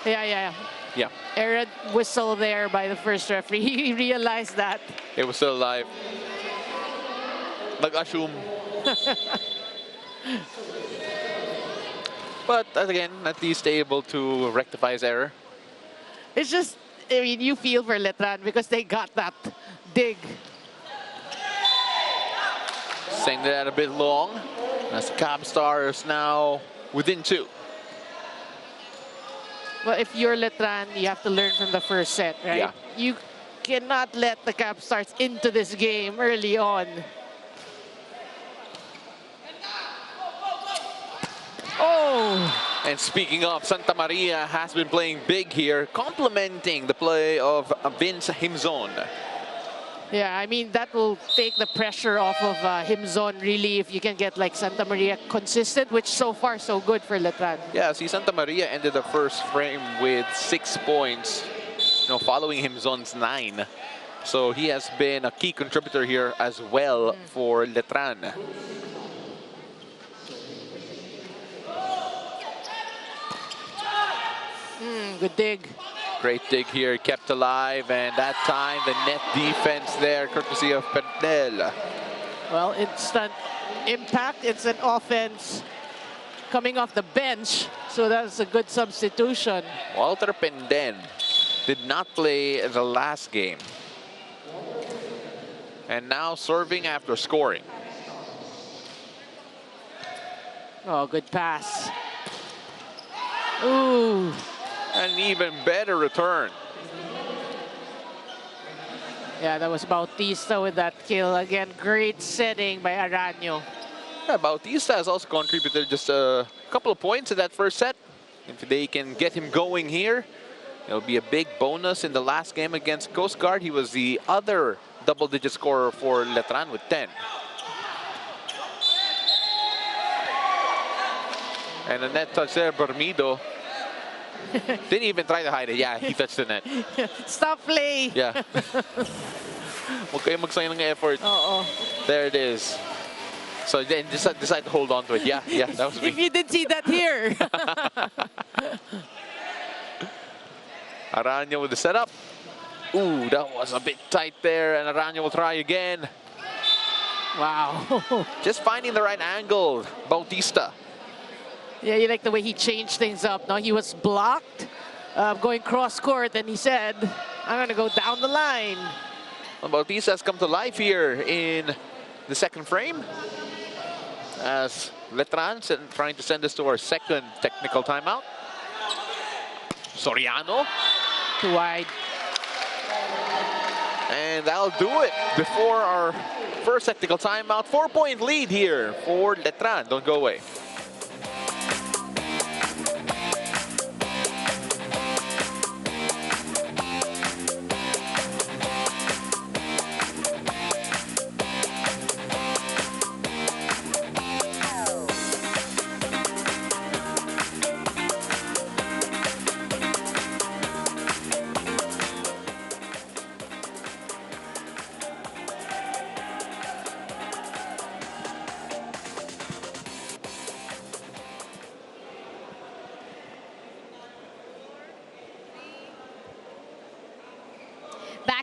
Yeah. Errant whistle there by the first referee. He realized that. It was still alive. Nag-assume. But again, at least able to rectify his error. It's just, I mean, you feel for Letran because they got that dig. Sending that a bit long. As the Cabstars now within 2. Well, if you're Letran, you have to learn from the first set, right? Yeah. You cannot let the Cabstars into this game early on. Oh! And speaking of, Santa Maria has been playing big here, complementing the play of Vince Himzon. Yeah, I mean, that will take the pressure off of Himzon, really, if you can get like Santa Maria consistent, which so far so good for Letran. Yeah, see, Santa Maria ended the first frame with 6 points, following Himzon's 9. So he has been a key contributor here as well for Letran. Good dig. Great dig here, kept alive, and that time the net defense there, courtesy of Pernell. Well, instant impact. It's an offense coming off the bench, so that's a good substitution. Walter Penden did not play the last game. And now serving after scoring. Oh, good pass. Ooh. An even better return. Yeah, that was Bautista with that kill. Again, great setting by Aranyo. Yeah, Bautista has also contributed just a couple of points in that first set. If they can get him going here, it'll be a big bonus. In the last game against Coast Guard, he was the other double-digit scorer for Letran with 10. And a net touch there, Bermido. Didn't even try to hide it. Yeah, he touched the net. Stop play. Yeah. Huwag kayo magsayang ng effort. There it is. So then decide to hold on to it. Yeah, that was me. If you did see that here. Aranyo with the setup. Ooh, that was a bit tight there, and Aranyo will try again. Wow. Just finding the right angle, Bautista. Yeah, you like the way he changed things up. No, he was blocked, going cross court, and he said, I'm going to go down the line. Well, Bautista has come to life here in the second frame, as Letran trying to send us to our second technical timeout. Soriano. Too wide. And that'll do it before our first technical timeout. 4-point lead here for Letran. Don't go away.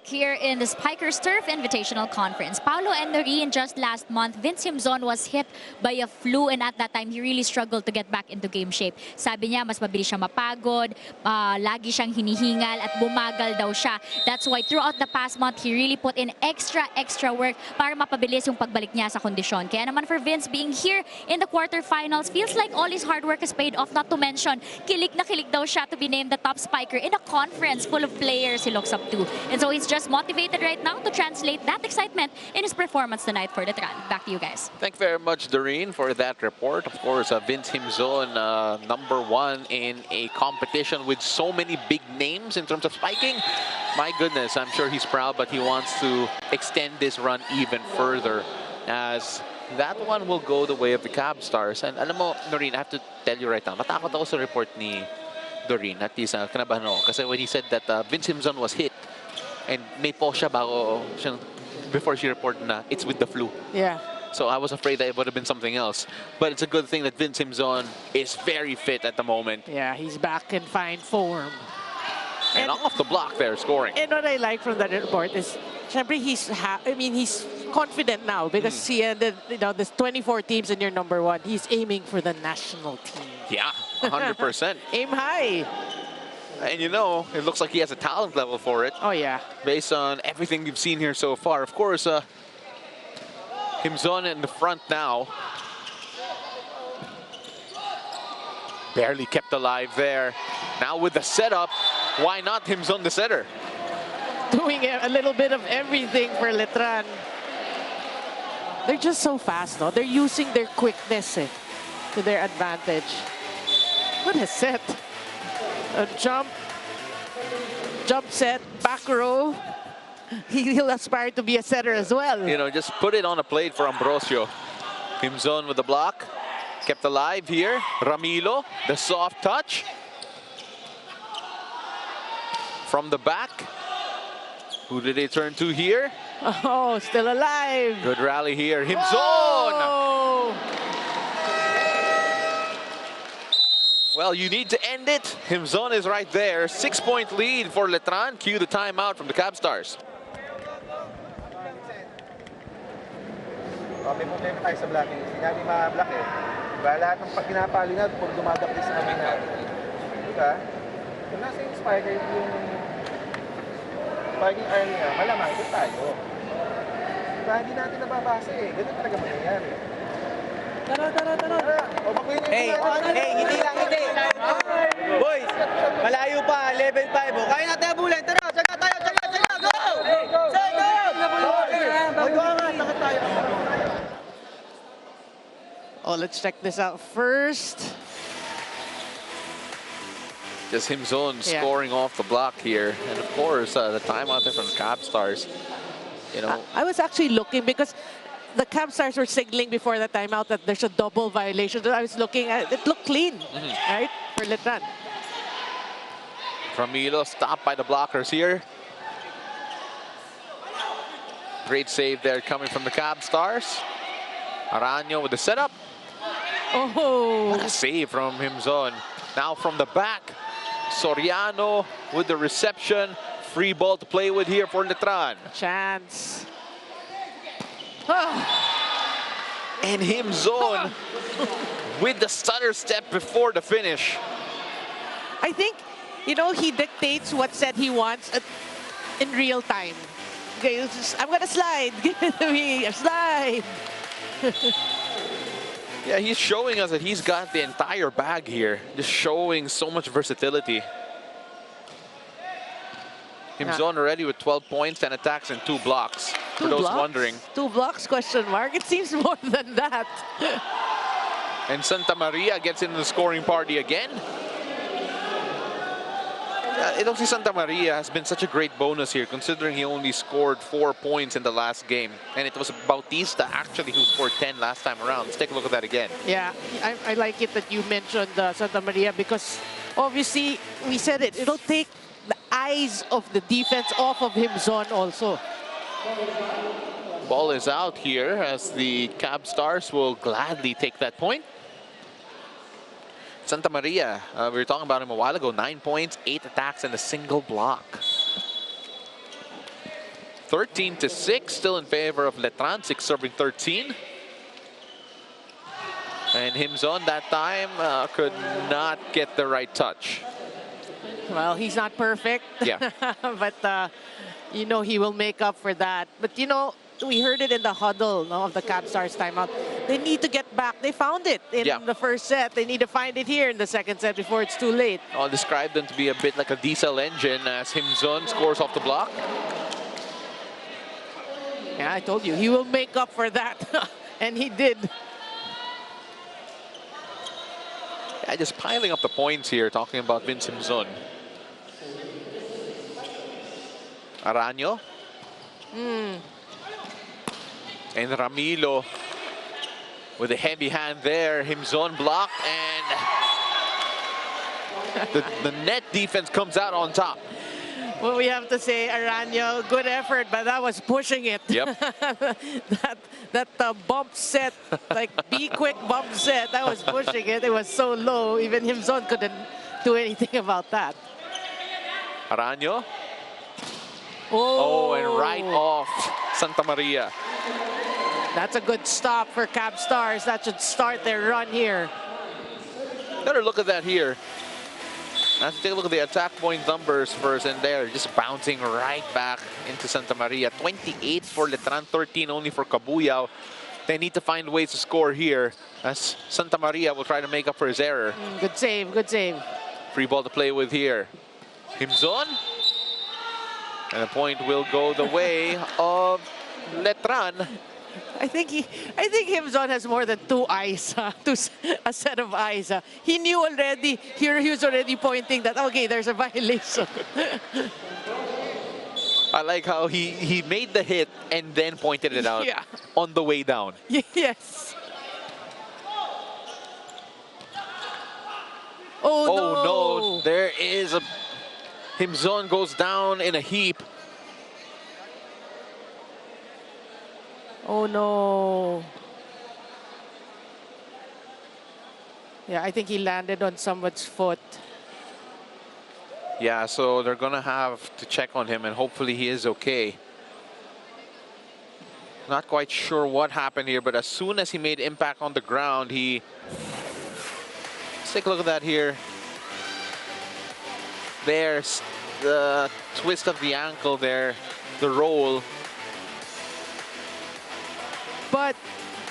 Here in the Spikers Turf Invitational Conference. Paolo and Noreen, just last month, Vince Himzon was hit by a flu, and at that time, he really struggled to get back into game shape. Sabi niya, mas mabilis siya mapagod, lagi siyang hinihingal at bumagal daw siya. That's why throughout the past month, he really put in extra work para mapabilis yung pagbalik niya sa kondisyon. Kaya naman for Vince, being here in the quarterfinals, feels like all his hard work has paid off. Not to mention, kilig na kilig daw siya to be named the top spiker in a conference full of players he looks up to. And so he's just motivated right now to translate that excitement in his performance tonight for Letran. Back to you guys. Thank you very much, Doreen, for that report. Of course, Vince Himzon, #1 in a competition with so many big names in terms of spiking. My goodness, I'm sure he's proud, but he wants to extend this run even further, as that one will go the way of the Cabstars. And alam mo, Doreen, I have to tell you right now, natakot ako sa report ni Doreen. At least kinabahan ako. Kasi when he said that Vince Himzon was hit, and may pause siya before she reported na it's with the flu. Yeah. So I was afraid that it would have been something else. But it's a good thing that Vince Himzon is very fit at the moment. Yeah, he's back in fine form. And off the block there, scoring. And what I like from that report is, syempre, he's confident now because he ended, there's 24 teams and you're #1. He's aiming for the national team. Yeah, 100%. Aim high. And it looks like he has a talent level for it. Oh, yeah. Based on everything we've seen here so far. Of course, Himzon in the front now. Barely kept alive there. Now with the setup, why not Himzon the setter? Doing a little bit of everything for Letran. They're just so fast, no? They're using their quickness to their advantage. What a set. A jump set, back row. He'll aspire to be a setter as well. You know, just put it on a plate for Ambrosio. Himzon with the block. Kept alive here. Ramilo, the soft touch. From the back. Who did they turn to here? Oh, still alive. Good rally here. Himzon! Oh! Well, you need to end it. Himzon is right there. 6-point lead for Letran. Cue the timeout from the Cabstars. May problema tayo sa blocking. Hindi natin ma-block eh. Diba? Lahat ng pag pinapali natin, pag dumadakli sa kami natin. Diba? Kung nasa yung spiker, yung spiking arm niya, malamang ito tayo. Diba? Hindi natin nababasa eh. Ganun talaga mangyayari. Tara! O, makuhin na Hey, hindi lang, hindi. Boys, malayo pa, 11-5. Kaya natin abulin. Tara, tsaga tayo, go! Go! Oh, let's check this out first. Just Himzon scoring off the block here. And of course, the timeout there from the Cabstars. You know, I was actually looking because the Cabstars were signaling before the timeout that there's a double violation. So I was looking at it, looked clean, right, for Letran. Ramilo stopped by the blockers here. Great save there coming from the Cabstars. Araño with the setup. Oh, What a save from Himzon. Now from the back, Soriano with the reception. Free ball to play with here for Letran. chance. Oh. And Himzon with the stutter step before the finish. I think, you know, he dictates what set he wants in real time. Okay, I'm gonna slide. Give it to me. Slide. Yeah, he's showing us that he's got the entire bag here. Just showing so much versatility. Himzon already with 12 points, 10 attacks, and 2 blocks. For those wondering. 2 blocks, question mark. It seems more than that. And Santa Maria gets into the scoring party again. It'll see Santa Maria has been such a great bonus here, considering he only scored 4 points in the last game. And it was Bautista, actually, who scored 10 last time around. Let's take a look at that again. Yeah, I like it that you mentioned Santa Maria because obviously, we said it, it'll take the eyes of the defense off of Himzon also. Ball is out here as the Cabstars will gladly take that point. Santa Maria, we were talking about him a while ago, 9 points, 8 attacks, and a single block. 13-6, still in favor of Letran, 6 serving 13. And Himzon that time could not get the right touch. Well, he's not perfect. Yeah. But, you know, he will make up for that. But, you know, we heard it in the huddle of the Cabstars timeout. They need to get back. They found it in the first set. They need to find it here in the second set before it's too late. I'll describe them to be a bit like a diesel engine as Himzon scores off the block. Yeah, I told you, he will make up for that. And he did. Yeah, just piling up the points here, talking about Vince Himzon. Araño. And Ramilo with a heavy hand there. Himzon block, and the net defense comes out on top. Well, we have to say, Araño, good effort, but that was pushing it. Yep. that bump set, like be quick bump set, that was pushing it. It was so low, even Himzon couldn't do anything about that. Araño. Oh, and right off Santa Maria. That's a good stop for Cabstars. That should start their run here. Better look at that here. Let's take a look at the attack point numbers first, and they're just bouncing right back into Santa Maria. 28 for Letran, 13 only for Cabuyao. They need to find ways to score here, as Santa Maria will try to make up for his error. Good save, good save. Free ball to play with here. Himzon. And the point will go the way of Letran. I think Himzon has more than two eyes, a set of eyes. He knew already. Here he was already pointing that okay, there's a violation. I like how he made the hit and then pointed it out Yeah. on the way down. Yes. Oh, No, there is a... Himzon goes down in a heap. Oh no. Yeah, I think he landed on someone's foot. Yeah, so they're gonna have to check on him and hopefully he is okay. Not quite sure what happened here, but as soon as he made impact on the ground, he... Let's take a look at that here. There's the twist of the ankle there, the roll. But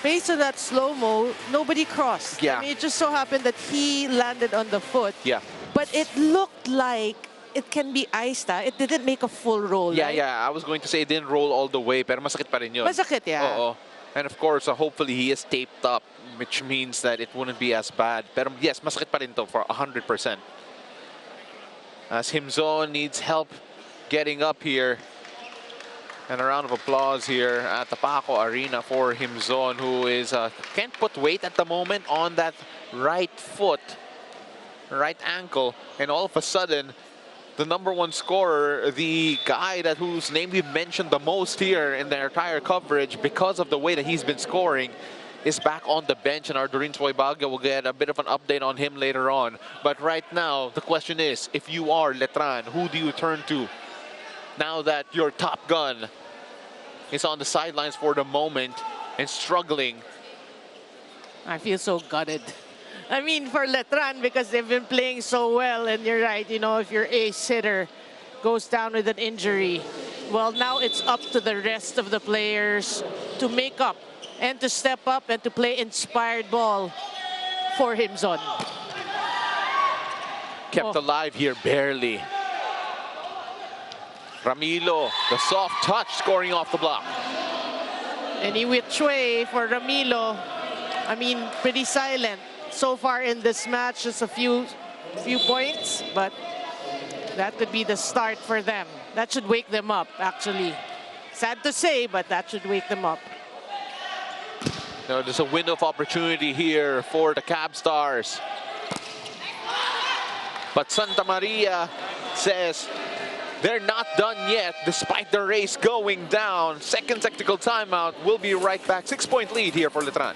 based on that slow-mo, nobody crossed. Yeah. I mean, it just so happened that he landed on the foot. Yeah. But it looked like it can be iced. It didn't make a full roll, Yeah, right? yeah. I was going to say it didn't roll all the way, pero masakit pa rin yun. Masakit, yeah. Oo. And of course, hopefully he is taped up, which means that it wouldn't be as bad. Pero yes, masakit pa rin to for 100%. As Himzon needs help getting up here. And a round of applause here at the Paco Arena for Himzon, who is can't put weight at the moment on that right foot, right ankle, and all of a sudden, the #1 scorer, the guy whose name we've mentioned the most here in the entire coverage because of the way that he's been scoring, is back on the bench, and our Doreen Baguio will get a bit of an update on him later on. But right now, the question is, if you are Letran, who do you turn to? Now that your top gun is on the sidelines for the moment and struggling. I feel so gutted. I mean, for Letran, because they've been playing so well, and you're right, you know, if your ace hitter goes down with an injury, well, now it's up to the rest of the players to make up and to step up and to play inspired ball for Himzon. Kept alive here, barely. Ramilo, the soft touch, scoring off the block. Any which way for Ramilo. I mean, pretty silent so far in this match. Just a few points, but that could be the start for them. That should wake them up, actually. Sad to say, but that should wake them up. Now, there's a window of opportunity here for the Cabstars. But Santa Maria says they're not done yet, despite the race going down. Second technical timeout. We'll be right back. 6-point lead here for Letran.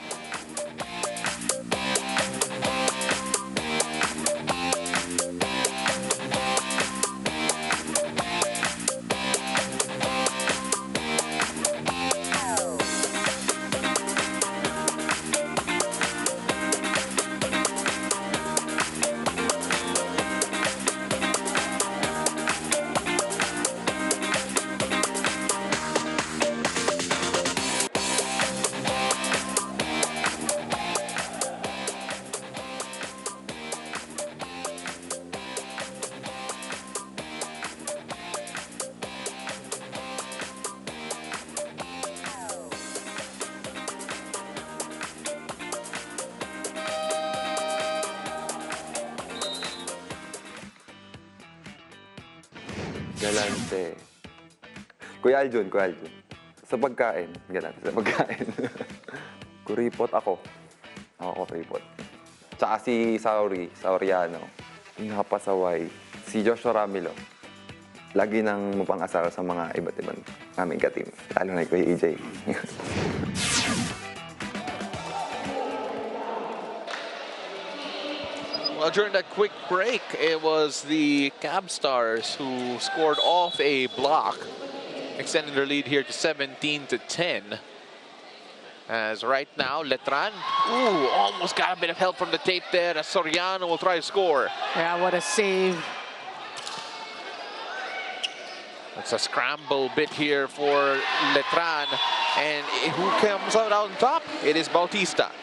Galante. Kuya Aljun. Sa pagkain. Galante sa pagkain. Kuripot ako. Ako kuripot. Tsaka si Sauriano. Yung nakapasaway. Si Joshua Ramilo. Lagi nang mapang-asar sa mga iba't ibang aming ka-team. Lalo na Kuya EJ. Well, during that quick break, it was the Cabstars who scored off a block, extending their lead here to 17-10. As right now, Letran, almost got a bit of help from the tape there, as Soriano will try to score. Yeah, what a save. It's a scramble bit here for Letran, and who comes out on top? It is Bautista.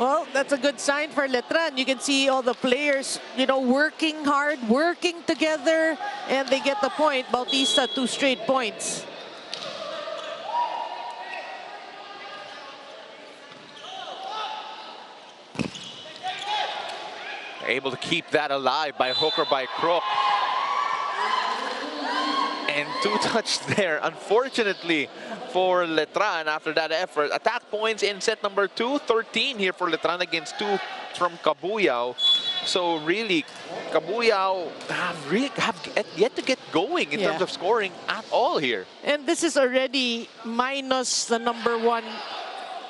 Well, that's a good sign for Letran. You can see all the players, you know, working hard, working together, and they get the point. Bautista, 2 straight points. Able to keep that alive by hook or by crook. And 2 touch there, unfortunately, for Letran after that effort. Attack points in set number 2, 13 here for Letran against 2 from Cabuyao. So really, Cabuyao have yet to get going in terms of scoring at all here. And this is already minus the #1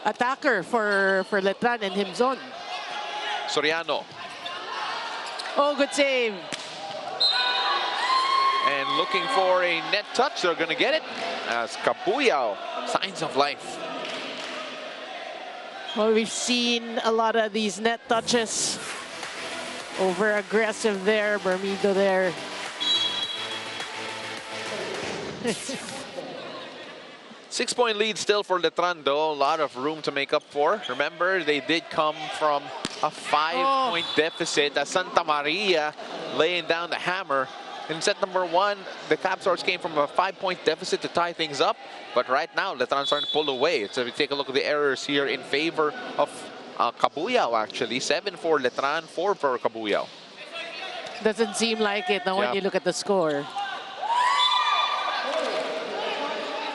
attacker for Letran and Himzon. Soriano. Oh, good save. And looking for a net touch. They're going to get it as Cabuyao, Signs of Life. Well, we've seen a lot of these net touches. Over aggressive there, Bermido there. Six-point lead still for Letran, though. A lot of room to make up for. Remember, they did come from a 5-point deficit as Santa Maria laying down the hammer. In set number 1, the Cabstars came from a 5-point deficit to tie things up. But right now, Letran's starting to pull away. So if you take a look at the errors here in favor of Cabuyao, actually. 7 for Letran, 4 for Cabuyao. Doesn't seem like it now when you look at the score.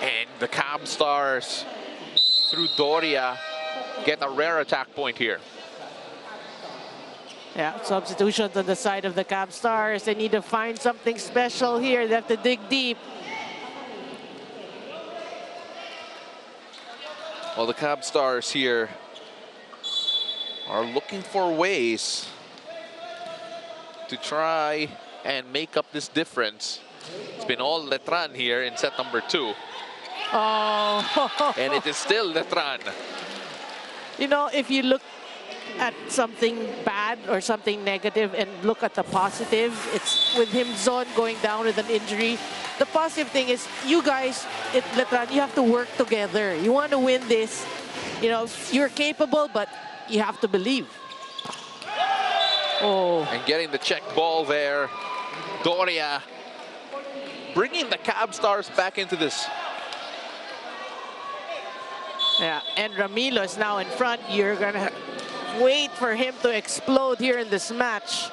And the Cabstars, through Doria, get a rare attack point here. Yeah, substitutions on the side of the Cabstars. They need to find something special here. They have to dig deep. Well, the Cabstars here are looking for ways to try and make up this difference. It's been all Letran here in set number 2. Oh. And it is still Letran. You know, if you look at something bad or something negative and look at the positive, it's with Himzon going down with an injury. The positive thing is you guys at Letran, you have to work together. You want to win this. You know, you're capable, but you have to believe. Oh. And getting the check ball there. Doria bringing the Cabstars back into this. Yeah, and Ramilo is now in front. You're going to wait for him to explode here in this match.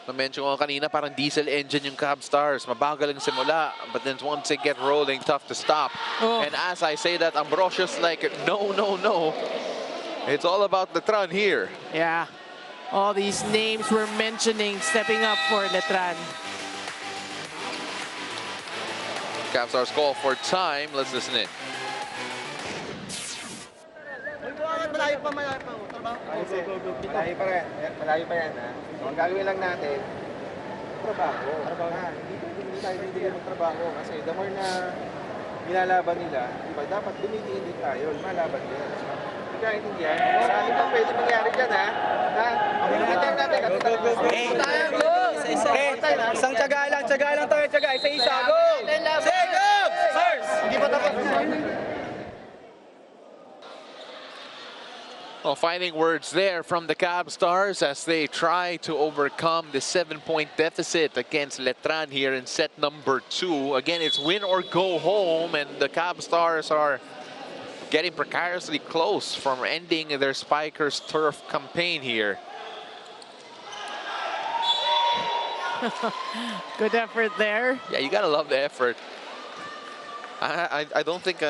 Na-mention ko kanina, parang diesel engine yung Cabstars. Mabagal ang simula, but then once they get rolling, tough to stop. Oh. And as I say that, Ambrosius like, no, no, no. It's all about Letran here. Yeah, all these names we're mentioning stepping up for Letran. Cabstars call for time. Let's listen in. Malayo pa. Malayo pa rin. Malayo pa yan, ha? Ang gagawin lang natin, trabaho. Hindi tayo bibigyan ng trabaho kasi the more na nilalaban nila, diba, dapat dumidiin din tayo, lumalaban din. Hindi ka intindihan. Marami pang pwede mangyari dyan, ha? Ang natin, Isang tsaga lang tayo, isa-isa, go! Say, go! Sirs! Hindi pa tapos. Well, fighting words there from the Cabstars as they try to overcome the 7-point deficit against Letran here in set number 2. Again, it's win or go home, and the Cabstars are getting precariously close from ending their Spikers turf campaign here. Good effort there. Yeah, you gotta love the effort. I don't think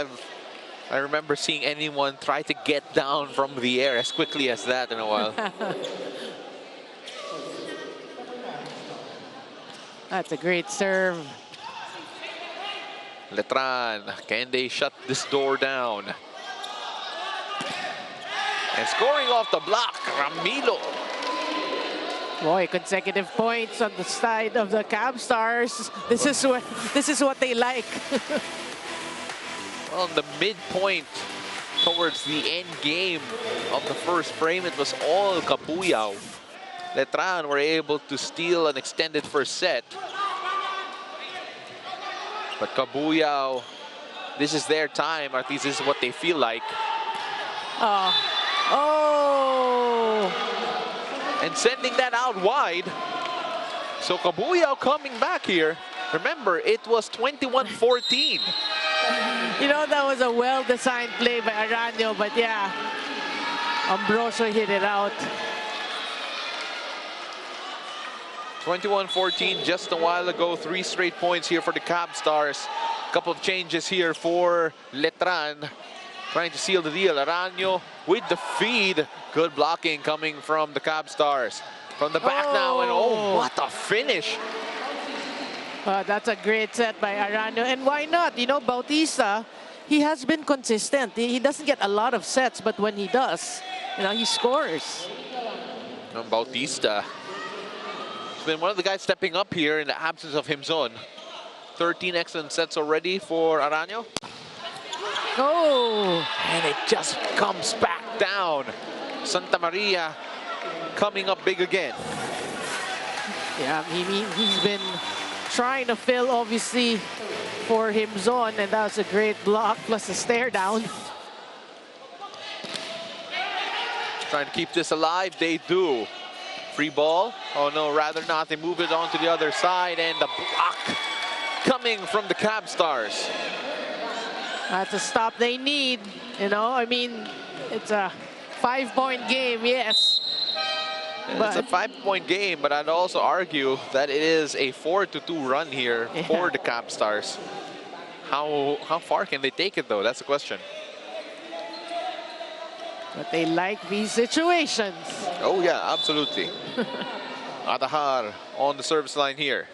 I remember seeing anyone try to get down from the air as quickly as that in a while. That's a great serve. Letran, can they shut this door down? And scoring off the block, Ramilo. Boy, consecutive points on the side of the Cabstars. This is what they like. Well, the midpoint towards the end game of the first frame, it was all Cabuyao. Letran were able to steal an extended first set. But Cabuyao, this is their time, or at least this is what they feel like. Oh. And sending that out wide. So Cabuyao coming back here. Remember, it was 21-14. You know, that was a well-designed play by Aranio, but yeah, Ambrosio hit it out. 21-14 just a while ago. 3 straight points here for the Cabstars. Couple of changes here for Letran. Trying to seal the deal. Aranio with the feed. Good blocking coming from the Cabstars. From the back now, and oh, what a finish. That's a great set by Aranio. And why not? You know, Bautista, he has been consistent. He doesn't get a lot of sets, but when he does, you know, he scores. And Bautista has been one of the guys stepping up here in the absence of Himzon. 13 excellent sets already for Aranio. Oh! And it just comes back down. Santa Maria coming up big again. Yeah, he's been trying to fill, obviously, for Himzon, and that was a great block, plus a stare down. Trying to keep this alive, they do. Free ball. Oh no, rather not. They move it on to the other side, and the block coming from the Cabstars. That's a stop they need, you know. I mean, it's a 5-point game, yes. It's a 5-point game, but I'd also argue that it is a 4-2 run here for the Cabstars. How far can they take it, though? That's the question. But they like these situations. Oh, yeah, absolutely. Adahar on the service line here.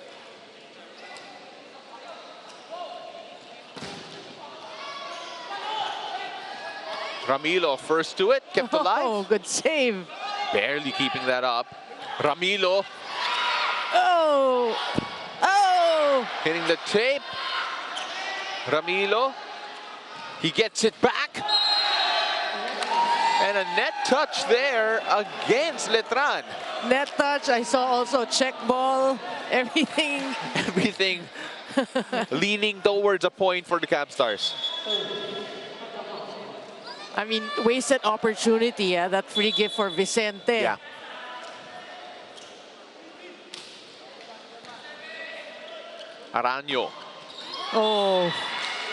Ramilo first to it, kept alive. Oh, good save. Barely keeping that up. Ramilo. Oh! Oh! Hitting the tape. Ramilo. He gets it back. And a net touch there against Letran. Net touch, I saw also check ball, everything. Everything leaning towards a point for the Cabstars. I mean, wasted opportunity, that free gift for Vicente. Yeah. Aranio. Oh.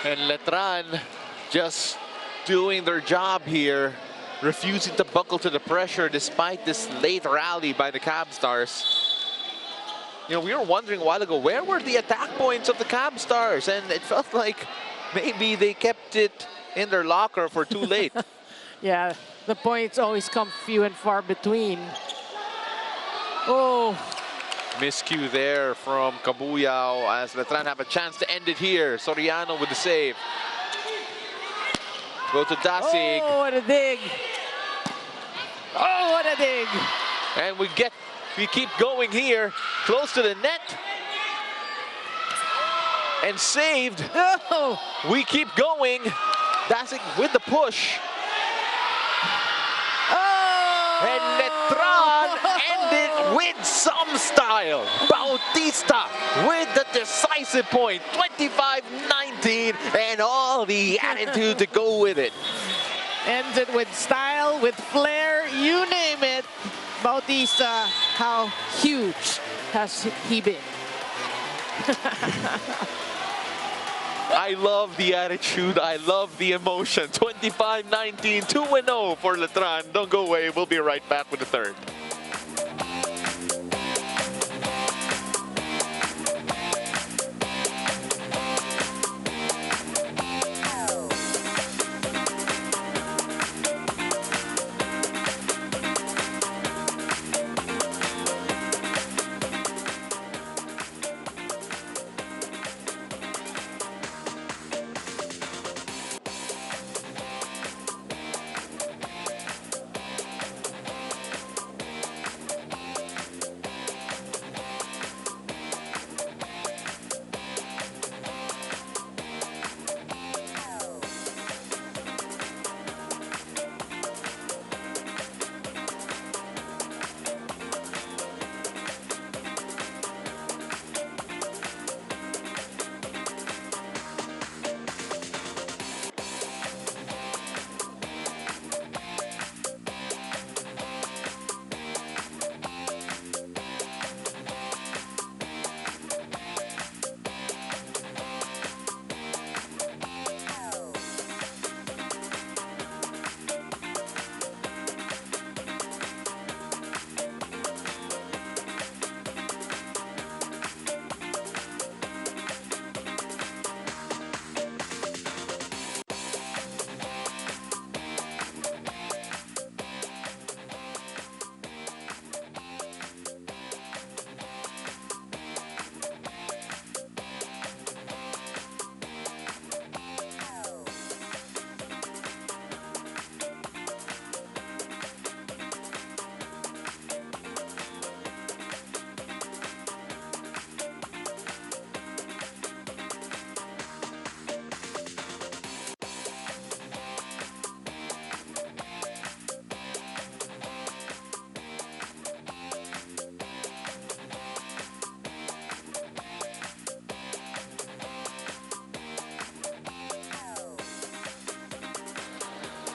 And Letran just doing their job here, refusing to buckle to the pressure despite this late rally by the Cabstars. You know, we were wondering a while ago, where were the attack points of the Cabstars? And it felt like maybe they kept it in their locker for too late. Yeah, the points always come few and far between. Oh. Miscue there from Cabuyao as Letran have a chance to end it here. Soriano with the save. Go to Dasig. Oh, what a dig. Oh, what a dig. And we keep going here, close to the net. And saved. Oh. We keep going. Dasig with the push. Oh. And Letran ended with some style. Bautista with the decisive point. 25-19 and all the attitude to go with it. Ends it with style, with flair, you name it. Bautista, how huge has he been? I love the attitude. I love the emotion. 25-19, 2-0 for Letran. Don't go away. We'll be right back with the third.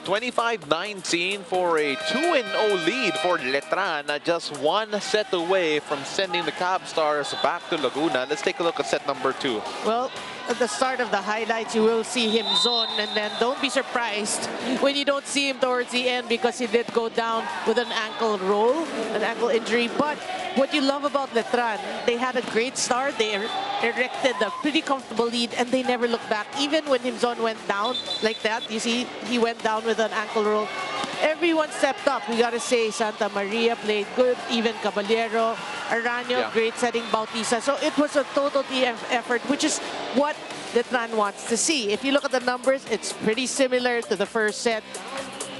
25-19 for a 2-0 lead for Letran. Just one set away from sending the Cabstars back to Laguna. Let's take a look at set number 2. Well, at the start of the highlights, you will see him zone, and then don't be surprised when you don't see him towards the end because he did go down with an ankle roll, an ankle injury. But what you love about Letran, they had a great start. They erected a pretty comfortable lead, and they never looked back. Even when Himzon went down like that, you see, he went down with an ankle roll. Everyone stepped up. We got to say Santa Maria played good, even Caballero, Aranio, great setting Bautista. So it was a total team effort, which is what Letran wants to see. If you look at the numbers, it's pretty similar to the first set.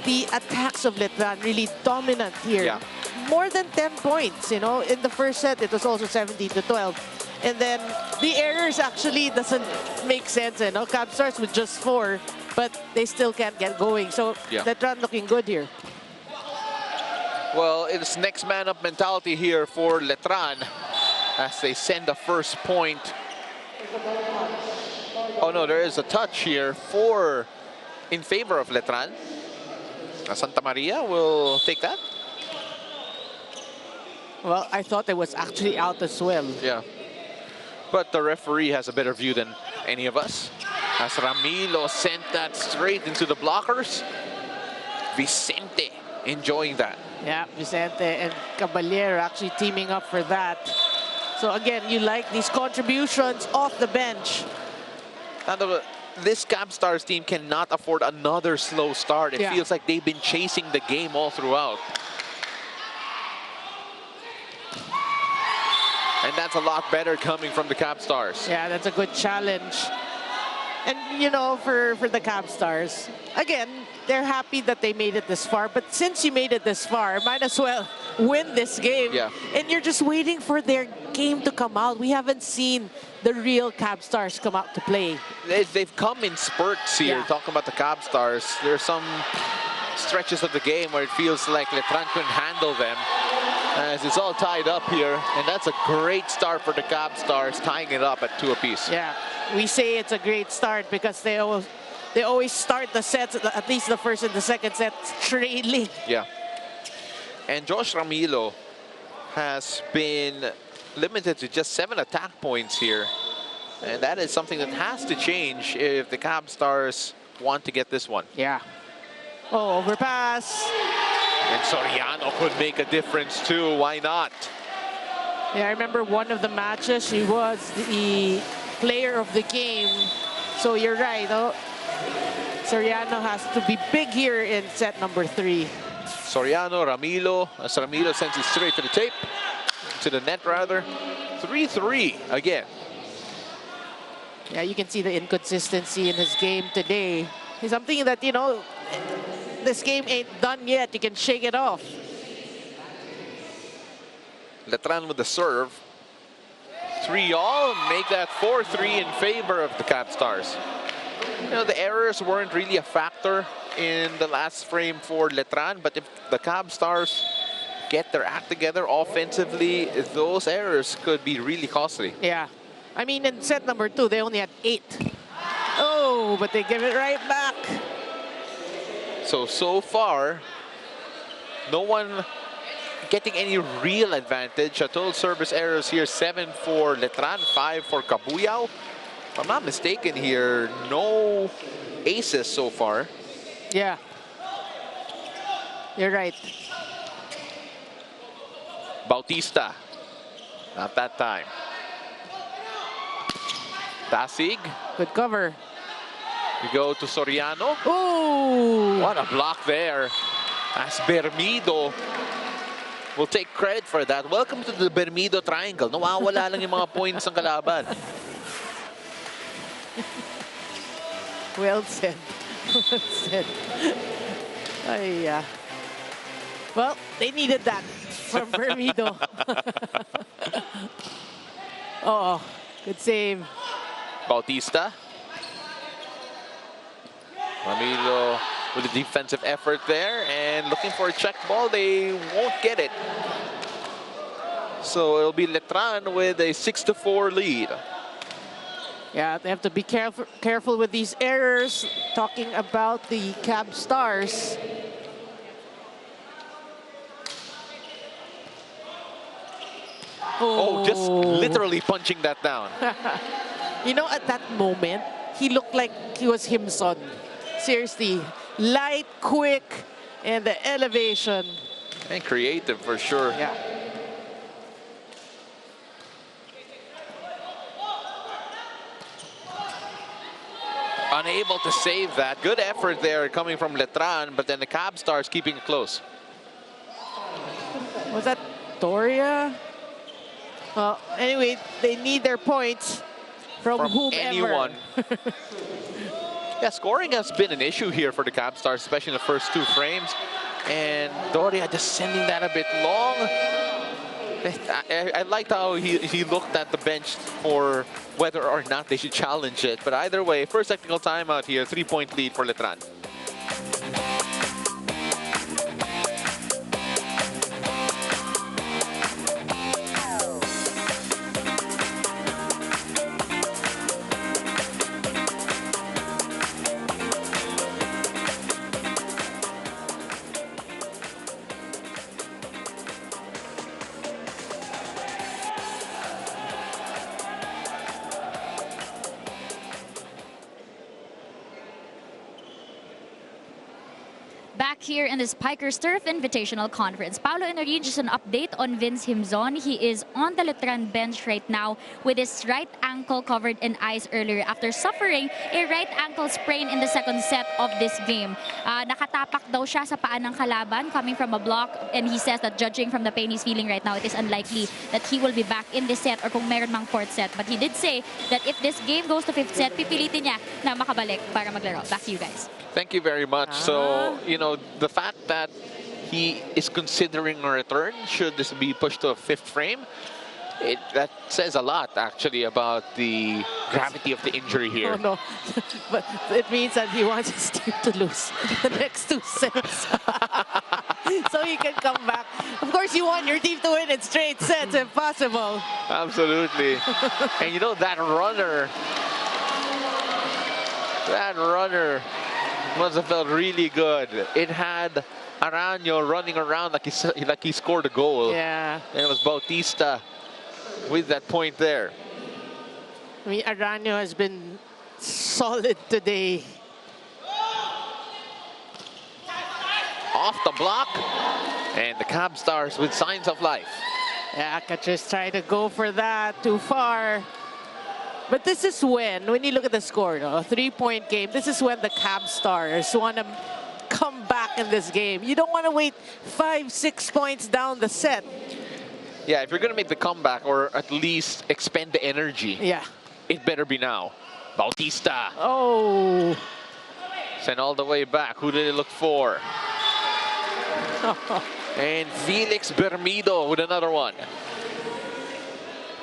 The attacks of Letran really dominant here. Yeah. More than 10 points, you know. In the first set, it was also 17-12. And then the errors actually doesn't make sense, you know. Cabstars with just 4, but they still can't get going. So Letran looking good here. Well, it's next man up mentality here for Letran as they send the first point. Oh no, there is a touch here in favor of Letran. Santa Maria will take that. Well, I thought it was actually out as well. Yeah. But the referee has a better view than any of us. As Ramilo sent that straight into the blockers. Vicente enjoying that. Yeah, Vicente and Caballero actually teaming up for that. So again, you like these contributions off the bench. Now, this Cabstars team cannot afford another slow start. It feels like they've been chasing the game all throughout. And that's a lot better coming from the Cabstars. Yeah, that's a good challenge. And, you know, for the Cabstars, again, they're happy that they made it this far. But since you made it this far, might as well win this game. Yeah. And you're just waiting for their game to come out. We haven't seen the real Cabstars come out to play. They've come in spurts here, talking about the Cabstars. There's some stretches of the game where it feels like Letran couldn't handle them. As it's all tied up here, and that's a great start for the Cabstars, tying it up at 2 apiece. Yeah, we say it's a great start because they always start the sets, at least the first and the second set, trailing. Yeah. And Josh Ramilo has been limited to just 7 attack points here. And that is something that has to change if the Cabstars want to get this one. Yeah. Oh, overpass. And Soriano could make a difference too. Why not? Yeah, I remember one of the matches, she was the player of the game. So you're right, oh, Soriano has to be big here in set number 3. Soriano, Ramilo, as Ramilo sends it straight to the tape, to the net rather. 3-3 again. Yeah, you can see the inconsistency in his game today. It's something that, you know, this game ain't done yet. You can shake it off. Letran with the serve. 3-all, make that 4-3 in favor of the Cabstars. You know, the errors weren't really a factor in the last frame for Letran, but if the Cabstars get their act together offensively, those errors could be really costly. Yeah. I mean, in set number 2, they only had 8. Oh, but they give it right back. So far, no one getting any real advantage. Total service errors here, 7 for Letran, 5 for Cabuyao. If I'm not mistaken here, no aces so far. Yeah. You're right. Bautista, not that time. Dasig. Good cover. We go to Soriano. Ooh! What a block there. As Bermido will take credit for that. Welcome to the Bermido Triangle. Nawawala lang yung mga points ng kalaban. Well said. Well said. Ay, well, they needed that from Bermido. Oh, good save. Bautista. Ramilo with a defensive effort there and looking for a check ball. They won't get it. So it'll be Letran with a 6-4 lead. Yeah, they have to be careful with these errors. Talking about the Cabstars. Oh, just literally punching that down. You know, at that moment, he looked like he was Himson. Seriously, light, quick, and the elevation. And creative for sure. Yeah. Unable to save that. Good effort there coming from Letran, but then the Cabstars keeping it close. Was that Doria? Well, anyway, they need their points from whomever. Anyone. Yeah, scoring has been an issue here for the Cabstars, especially in the first 2 frames. And Doria just sending that a bit long. I liked how he looked at the bench for whether or not they should challenge it. But either way, first technical timeout here, 3-point lead for Letran. Back here in this Pikers Turf Invitational Conference, Paolo Enorin, just an update on Vince Himzon. He is on the Letran bench right now with his right ankle covered in ice earlier after suffering a right ankle sprain in the second set of this game. Nakatapak daw siya sa paa ng kalaban coming from a block, and he says that judging from the pain he's feeling right now, it is unlikely that he will be back in this set or kung meron mang fourth set. But he did say that if this game goes to fifth set, pipilitin niya na makabalik para maglaro. Back to you guys. Thank you very much. So, you know, the fact that he is considering a return, should this be pushed to a 5th frame, that says a lot, actually, about the gravity of the injury here. Oh, no. But it means that he wants his team to lose the next 2 sets. So he can come back. Of course, you want your team to win in straight sets, if possible. Absolutely. And you know, that runner must have felt really good. It had Aranyo running around like he scored a goal. Yeah. And it was Bautista with that point there. I mean, Aranyo has been solid today. Off the block. And the Cabstars with signs of life. Yeah, Kachis trying to go for that too far. But this is when you look at the score, no? A 3-point game, this is when the Cabstars want to come back in this game. You don't want to wait 5-6 points down the set. Yeah, if you're going to make the comeback or at least expend the energy, yeah, it better be now. Bautista. Oh. Sent all the way back. Who did it look for? And Felix Bermido with another one.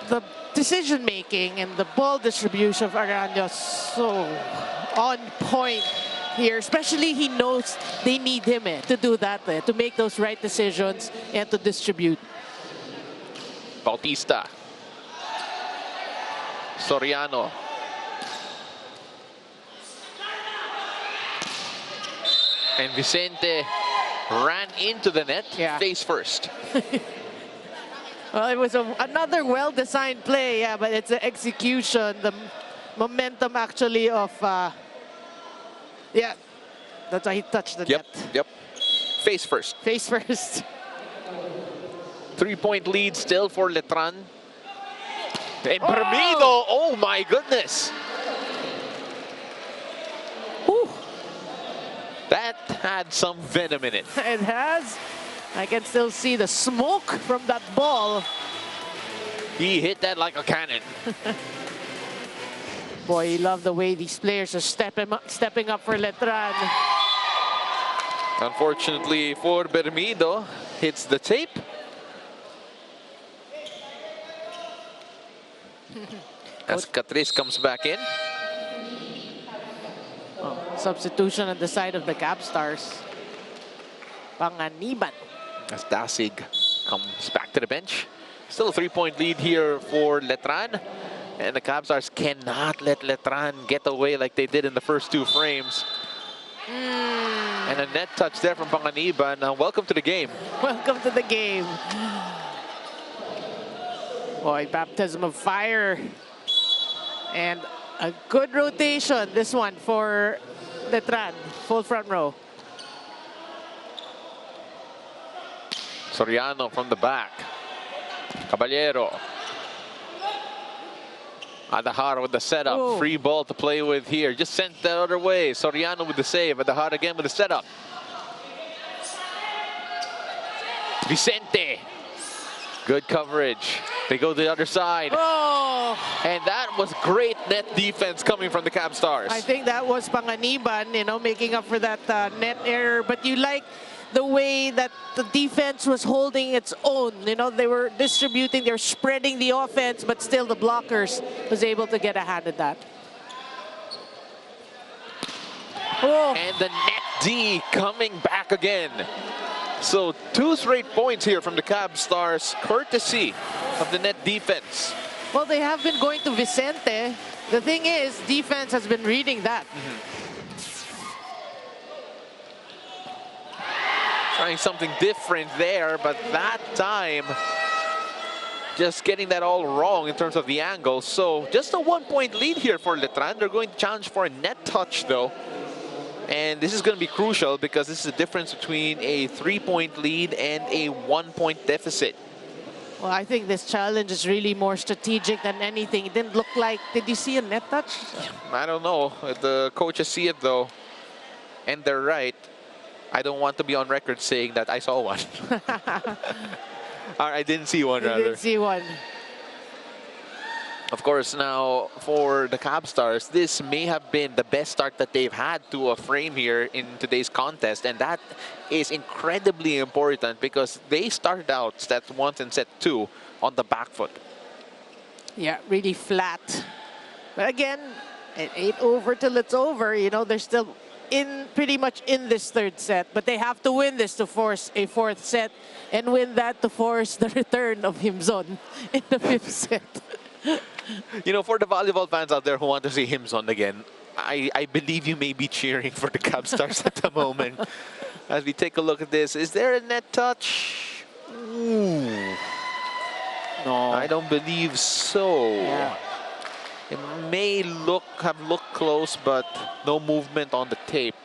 The decision-making and the ball distribution of Aranyo so on point here. Especially he knows they need him to do that, to make those right decisions and to distribute. Bautista. Soriano. And Vicente ran into the net face first. Well, it was another well-designed play, yeah, but it's the execution, the momentum actually of, yeah, that's why he touched the net. Yep. Face first. Face first. 3-point lead still for Letran. And Bermido, oh my goodness. Whew. That had some venom in it. It has. I can still see the smoke from that ball. He hit that like a cannon. Boy, you love the way these players are stepping up for Letran. Unfortunately for Bermido, hits the tape. As Catrice comes back in. Oh, substitution on the side of the Cabstars. Panganiban. As Dasig comes back to the bench. Still a 3-point lead here for Letran. And the Cabstars cannot let Letran get away like they did in the first 2 frames. And a net touch there from Panganiban. Welcome to the game. Welcome to the game. Boy, baptism of fire. And a good rotation, this one for Letran. Full front row. Soriano from the back. Caballero. Adahar with the setup. Ooh. Free ball to play with here. Just sent the other way. Soriano with the save. Adahar again with the setup. Vicente. Good coverage. They go to the other side. Oh! And that was great net defense coming from the Cabstars. I think that was Panganiban, you know, making up for that net error. But you like the way that the defense was holding its own. You know, they were distributing, they were spreading the offense, but still the blockers was able to get a hand at that. Oh. And the net D coming back again. So 2 straight points here from the Cabstars, courtesy of the net defense. Well, they have been going to Vicente. The thing is, defense has been reading that. Trying something different there, but that time just getting that all wrong in terms of the angle. So just a 1-point lead here for Letran. They're going to challenge for a net touch though. And this is going to be crucial because this is the difference between a 3-point lead and a 1-point deficit. Well, I think this challenge is really more strategic than anything. It didn't look like, did you see a net touch? I don't know. The coaches see it though. And they're right. I don't want to be on record saying that I saw one. Or I didn't see one, rather. You didn't see one. Of course, now for the Cabstars, this may have been the best start that they've had to a frame here in today's contest. And that is incredibly important because they started out set 1 and set 2 on the back foot. Yeah, really flat. But again, it ain't over till it's over. You know, they're still pretty much in this 3rd set, but they have to win this to force a 4th set and win that to force the return of Himzon in the 5th set. You know, for the volleyball fans out there who want to see Himzon again, I believe you may be cheering for the Cabstars at the moment. As we take a look at this, is there a net touch? Ooh. No. I don't believe so. Yeah. It may have looked close, but no movement on the tape.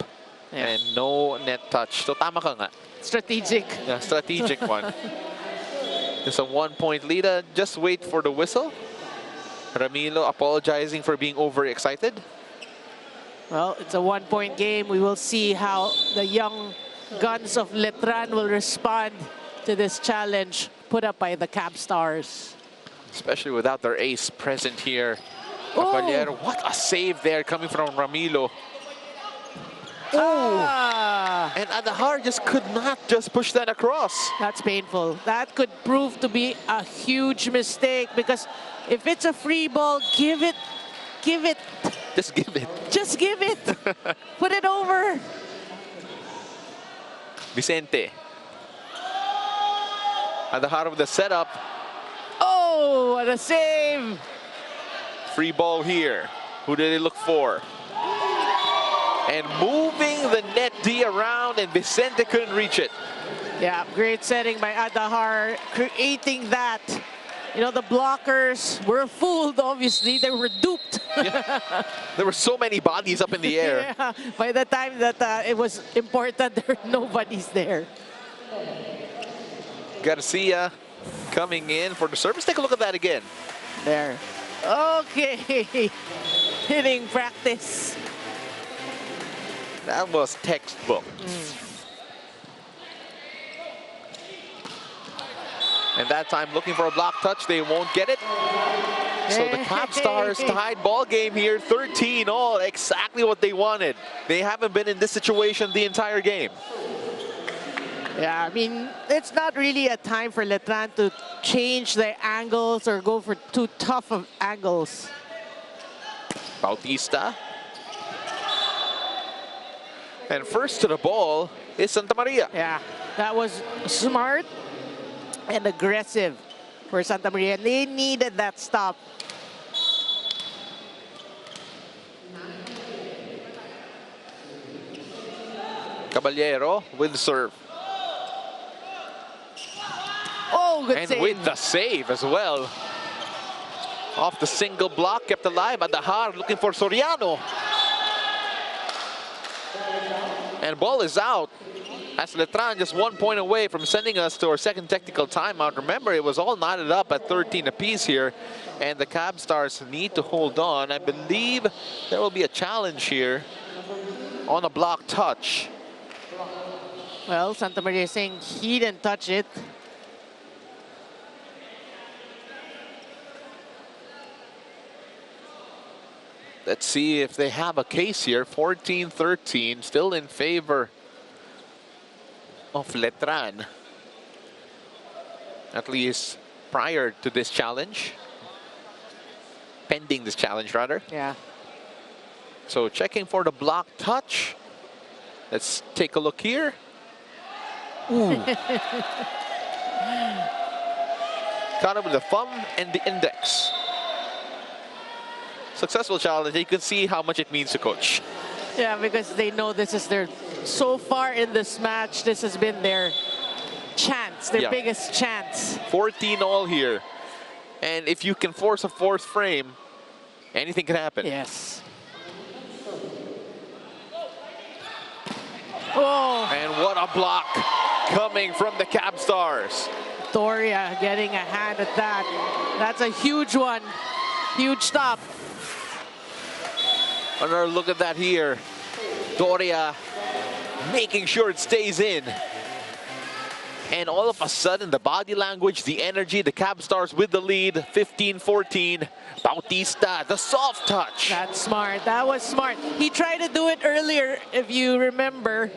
Yeah. And no net touch. So tama ka nga. Strategic. Yeah, strategic one. It's a 1-point lead. Just wait for the whistle. Ramilo apologizing for being overexcited. Well, it's a 1-point game. We will see how the young guns of Letran will respond to this challenge put up by the Cabstars. Especially without their ace present here. Caballero, what a save there coming from Ramilo. Ah. And Adahar just could not just push that across. That's painful. That could prove to be a huge mistake because if it's a free ball, give it. Just give it. Just give it. Put it over. Vicente. Adahar with the setup. Oh, what a save. Free ball here. Who did they look for? And moving the net D around, and Vicente couldn't reach it. Yeah, great setting by Adahar, creating that. You know, the blockers were fooled, obviously. They were duped. Yeah. There were so many bodies up in the air. Yeah, by the time that it was important, nobody's there. Garcia coming in for the service. Take a look at that again. There. Okay. Hitting practice. That was textbook. And that time looking for a block touch, they won't get it. So the Cabstars tied ball game here, 13 all, exactly what they wanted. They haven't been in this situation the entire game. Yeah, I mean, it's not really a time for Letran to change their angles or go for too tough of angles. Bautista. And first to the ball is Santa Maria. Yeah, that was smart and aggressive for Santa Maria. They needed that stop. Caballero with the serve. Oh, good And save. with the save as well. Off the single block, kept alive. Adahar looking for Soriano. And ball is out. As Letran just 1 point away from sending us to our second technical timeout. Remember, it was all knotted up at 13 apiece here. And the Cabstars need to hold on. I believe there will be a challenge here on a block touch. Well, Santa Maria is saying he didn't touch it. Let's see if they have a case here. 14-13, still in favor of Letran. At least prior to this challenge. Pending this challenge, rather. Yeah. So checking for the block touch. Let's take a look here. Ooh. Caught it with the thumb and the index. Successful challenge. You can see how much it means to coach. Yeah, because they know this is their, so far in this match, this has been their chance, their biggest chance. 14 all here. And if you can force a fourth frame, anything can happen. Yes. Oh. And what a block coming from the Cabstars. Doria getting a hand at that. That's a huge one. Huge stop. Another look at that here. Doria making sure it stays in. And all of a sudden, the body language, the energy, the Cabstars with the lead, 15-14. Bautista, the soft touch. That's smart. That was smart. He tried to do it earlier, if you remember.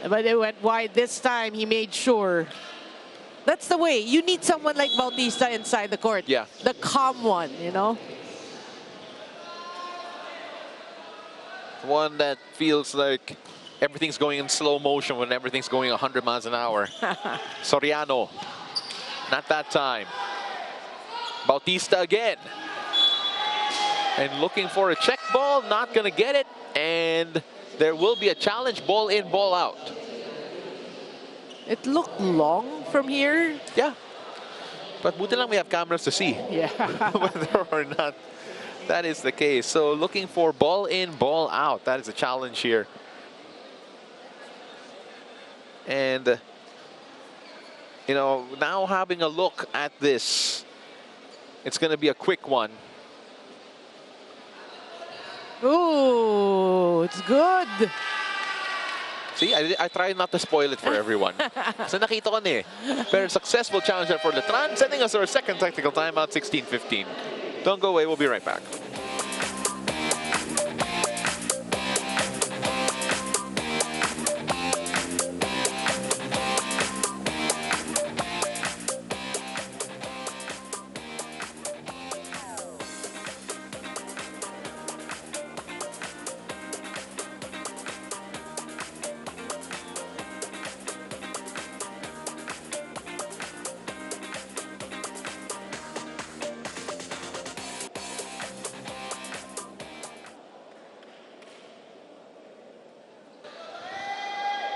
But it went wide this time. He made sure. That's the way. You need someone like Bautista inside the court. Yeah. The calm one, you know? One that feels like everything's going in slow motion when everything's going 100 miles an hour. Soriano, not that time. Bautista again. And looking for a check ball, not gonna get it. And there will be a challenge, ball in, ball out. It looked long from here. Yeah. But buti lang we have cameras to see. Yeah. Whether or not that is the case. So looking for ball in, ball out. That is a challenge here. And, you know, now having a look at this, it's going to be a quick one. Ooh, it's good. See, I try not to spoil it for everyone. So nakita ko na eh. Pero successful challenge for Letran, sending us our second technical timeout, 16-15. Don't go away, we'll be right back.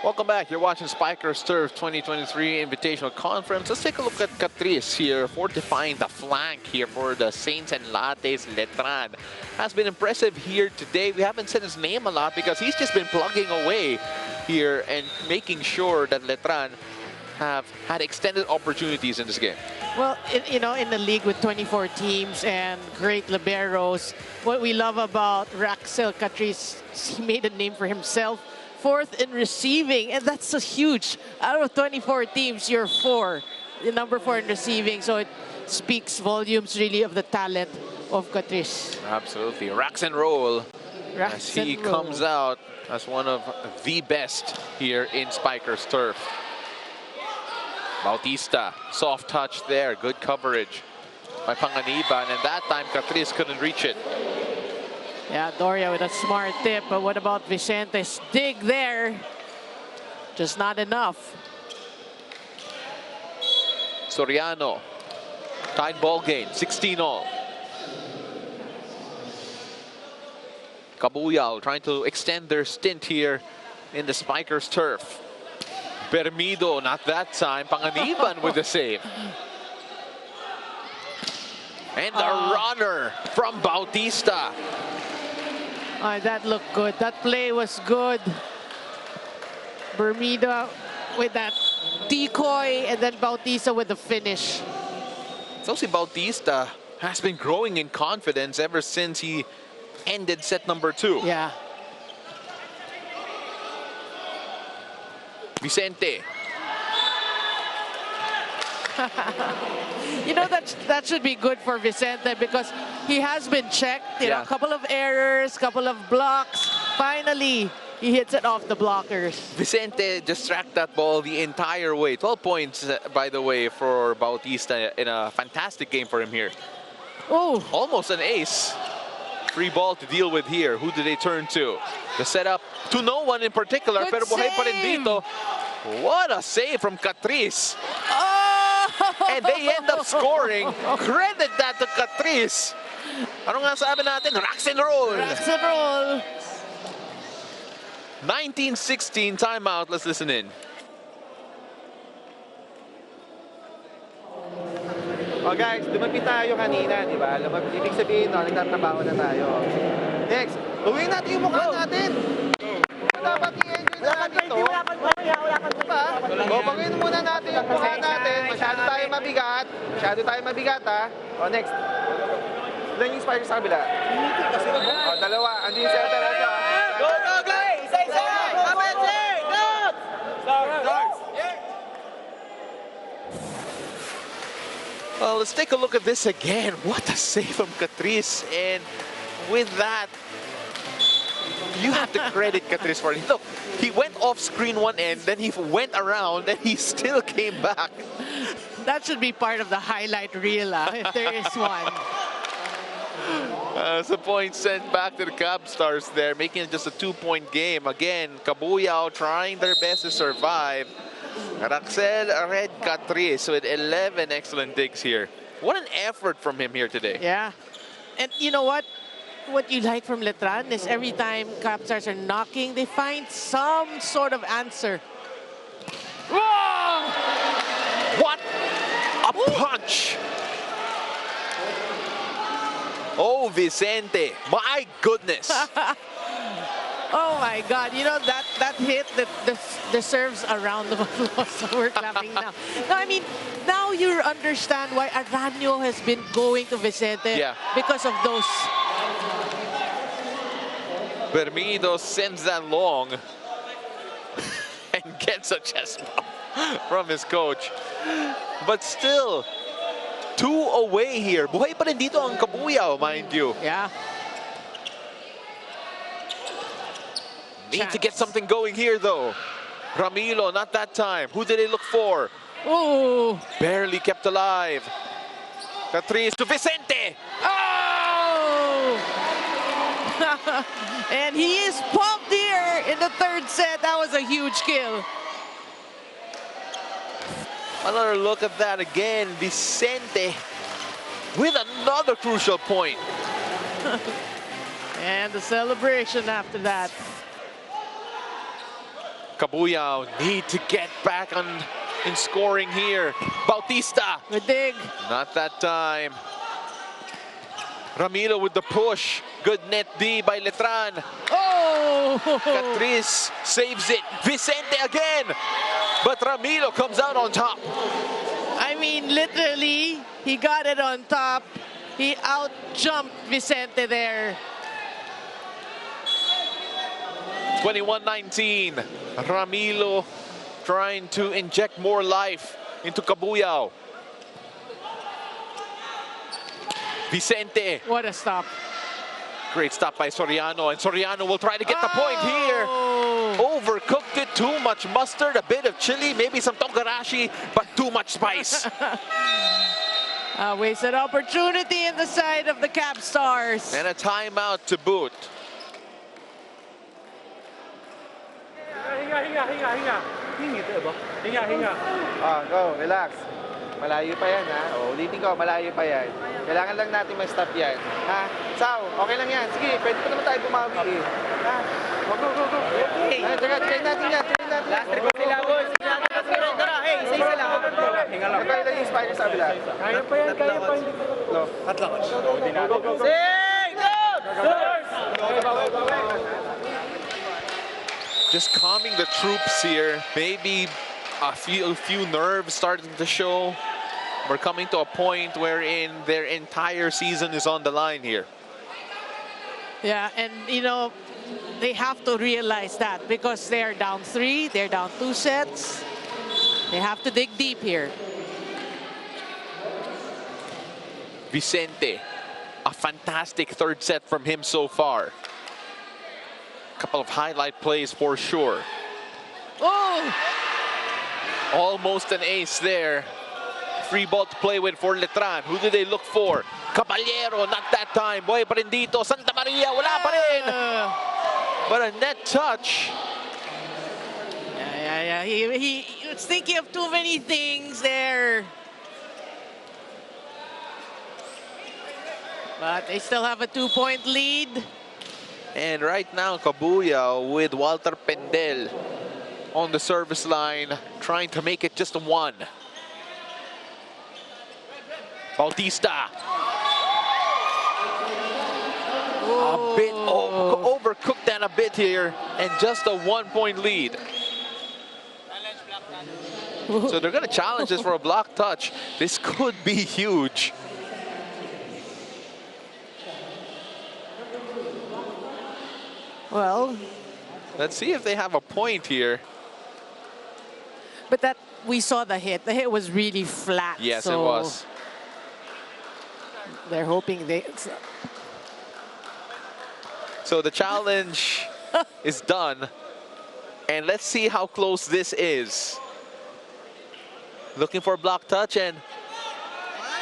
Welcome back. You're watching Spikers Turf 2023 Invitational Conference. Let's take a look at Catrice here, fortifying the flank here for the Saints and Lattes Letran. Has been impressive here today. We haven't said his name a lot because he's just been plugging away here and making sure that Letran have had extended opportunities in this game. Well, you know, in the league with 24 teams and great liberos, what we love about Raxel Catrice, he made a name for himself. Fourth in receiving, and that's so huge. Out of 24 teams, you're the number 4 in receiving, so it speaks volumes really of the talent of Catrice. Absolutely. Racks and roll as he comes out as one of the best here in Spikers Turf. Bautista, soft touch there, good coverage by Panganiban, and that time Catrice couldn't reach it. Yeah, Doria with a smart tip, but what about Vicente's dig there? Just not enough. Soriano, tied ball game, 16-all. Cabuyao trying to extend their stint here in the Spikers turf. Bermido, not that time. Panganiban with the save. And a runner from Bautista. That looked good. That play was good. Bermuda with that decoy, and then Bautista with the finish. So si Bautista has been growing in confidence ever since he ended set number 2. Yeah. Vicente. You know, that should be good for Vicente because he has been checked. You know, a couple of errors, couple of blocks. Finally, he hits it off the blockers. Vicente just tracked that ball the entire way. 12 points, by the way, for Bautista in a fantastic game for him here. Oh, almost an ace. Free ball to deal with here. Who do they turn to? The setup to no one in particular. Good pero buhay pa rin save. dito. What a save from Catrice. Oh! And they end up scoring. Credit that to Catrice. Ano nga sabi natin? Racks and roll. Racks and roll. 19-16 timeout. Let's listen in. Oh guys, lumapit tayo kanina, di ba? Lumapit, ibig sabihin, no, nagtatrabaho na tayo. Next, uwi natin yung mukha natin. Dapat i-enjoy natin ito. Diba? O, pagawin muna natin yung mukha natin. Masyado tayo mabigat. Masyado tayo mabigat, ha? O, next. Ilan yung Spikers sa kabila? O, dalawa. Andi yung center. Go, go, go! Isa-isa! Offensive! Go! Start! Well, let's take a look at this again. What a save from Catrice. And with that, you have to credit Catrice for it. Look, he went off screen one end, then he went around, and he still came back. That should be part of the highlight reel, if there is one. Some points sent back to the Cabstars there, making it just a 2-point game. Again, Cabuyao trying their best to survive. Raxel Red Catrice with 11 excellent digs here. What an effort from him here today. Yeah. And you know what? What you like from Letran is every time Cabstars are knocking, they find some sort of answer. Whoa! What a punch! Oh, Vicente. My goodness. Oh my God! You know that hit that deserves a round of applause. So we're clapping now. No, I mean now you understand why Aranio has been going to Vicente because of those. Bermido sends that long and gets a chest bump from his coach. But still, 2 away here. Buhay pa rin dito ang Cabuyao, mind you. Yeah. Need to get something going here, though. Ramilo, not that time. Who did they look for? Oh! Barely kept alive. Catrice to Vicente. Oh! And he is pumped here in the 3rd set. That was a huge kill. Another look at that again. Vicente with another crucial point. And the celebration after that. Cabuyao need to get back in scoring here. Bautista. The dig. Not that time. Ramiro with the push. Good net D by Letran. Oh! Catrice saves it. Vicente again. But Ramiro comes out on top. I mean, literally, he got it on top. He out-jumped Vicente there. 21-19. Ramilo trying to inject more life into Cabuyao. Vicente. What a stop. Great stop by Soriano, and Soriano will try to get the point here. Overcooked it, too much mustard, a bit of chili, maybe some togarashi, but too much spice. Wasted opportunity in the side of the Cabstars. And a timeout to boot. Go, relax. Malayo pa yan, ha? O, ulitin ko, malayo pa yan. Kailangan lang natin ma-stop yan. Ha? Sao, okay lang yan. Sige, pwede pa naman tayo bumawi, eh. Ha? Hey, Check natin yan. last trip sila, boys. Tara, hey, isa-isa lang. Hinga lang. Kaya lang yung spider sa kabila. Kaya pa yan, kaya pa. Hey, go! Just calming the troops here. Maybe a few nerves starting to show. We're coming to a point wherein their entire season is on the line here. Yeah, and you know, they have to realize that because they're down 3, they're down 2 sets. They have to dig deep here. Vicente, a fantastic third set from him so far. Couple of highlight plays for sure. Oh! Almost an ace there. Free ball to play with for Letran. Who do they look for? Caballero, not that time. Boy pa rin dito. Santa Maria, wala pa rin. But a net touch. Yeah. He was thinking of too many things there. But they still have a 2-point lead. And right now, Cabuyao with Walter Pendel on the service line, trying to make it just a 1. Bautista. A bit overcooked that a bit here, and just a 1-point lead. So they're going to challenge this for a block touch. This could be huge. Well, let's see if they have a point here. But that we saw the hit. The hit was really flat. Yes, so it was. They're hoping they. So the challenge is done. And let's see how close this is. Looking for a block touch and...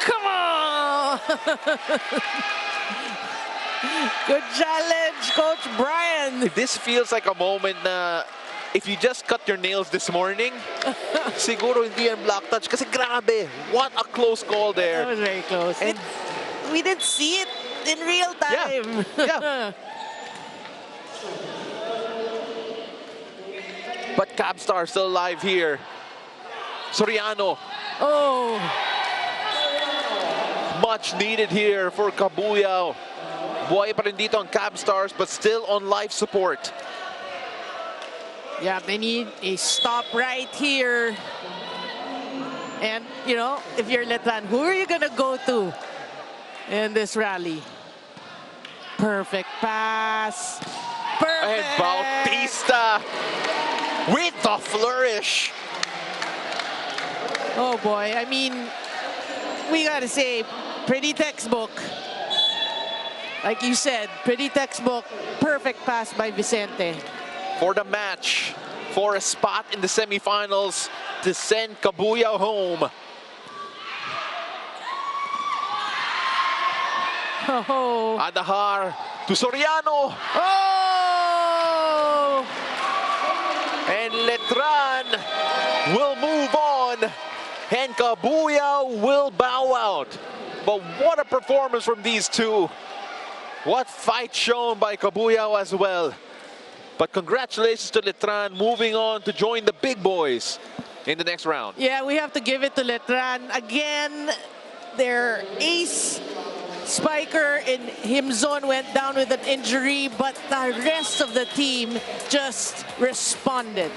Come on! Good challenge, Coach Brian. This feels like a moment na if you just cut your nails this morning, siguro hindi yan block touch. Kasi grabe, what a close call there. That was very close. And we didn't see it in real time. Yeah. But Cabstars still alive here. Soriano. Oh. Much needed here for Cabuyao. Buhay pa rin dito ang Cabstars, but still on life support. Yeah, they need a stop right here. And, you know, if you're Letran, who are you going to go to in this rally? Perfect pass. Perfect. And Bautista with the flourish. Oh, boy. I mean, we got to say, pretty textbook. Like you said, pretty textbook. Perfect pass by Vicente. For the match, for a spot in the semifinals to send Cabuyao home. Oh. Adahar to Soriano. Oh! And Letran will move on. And Cabuyao will bow out. But what a performance from these two. What fight shown by Cabuyao as well. But congratulations to Letran moving on to join the big boys in the next round. Yeah, we have to give it to Letran. Again, their ace spiker in Himzon went down with an injury, but the rest of the team just responded.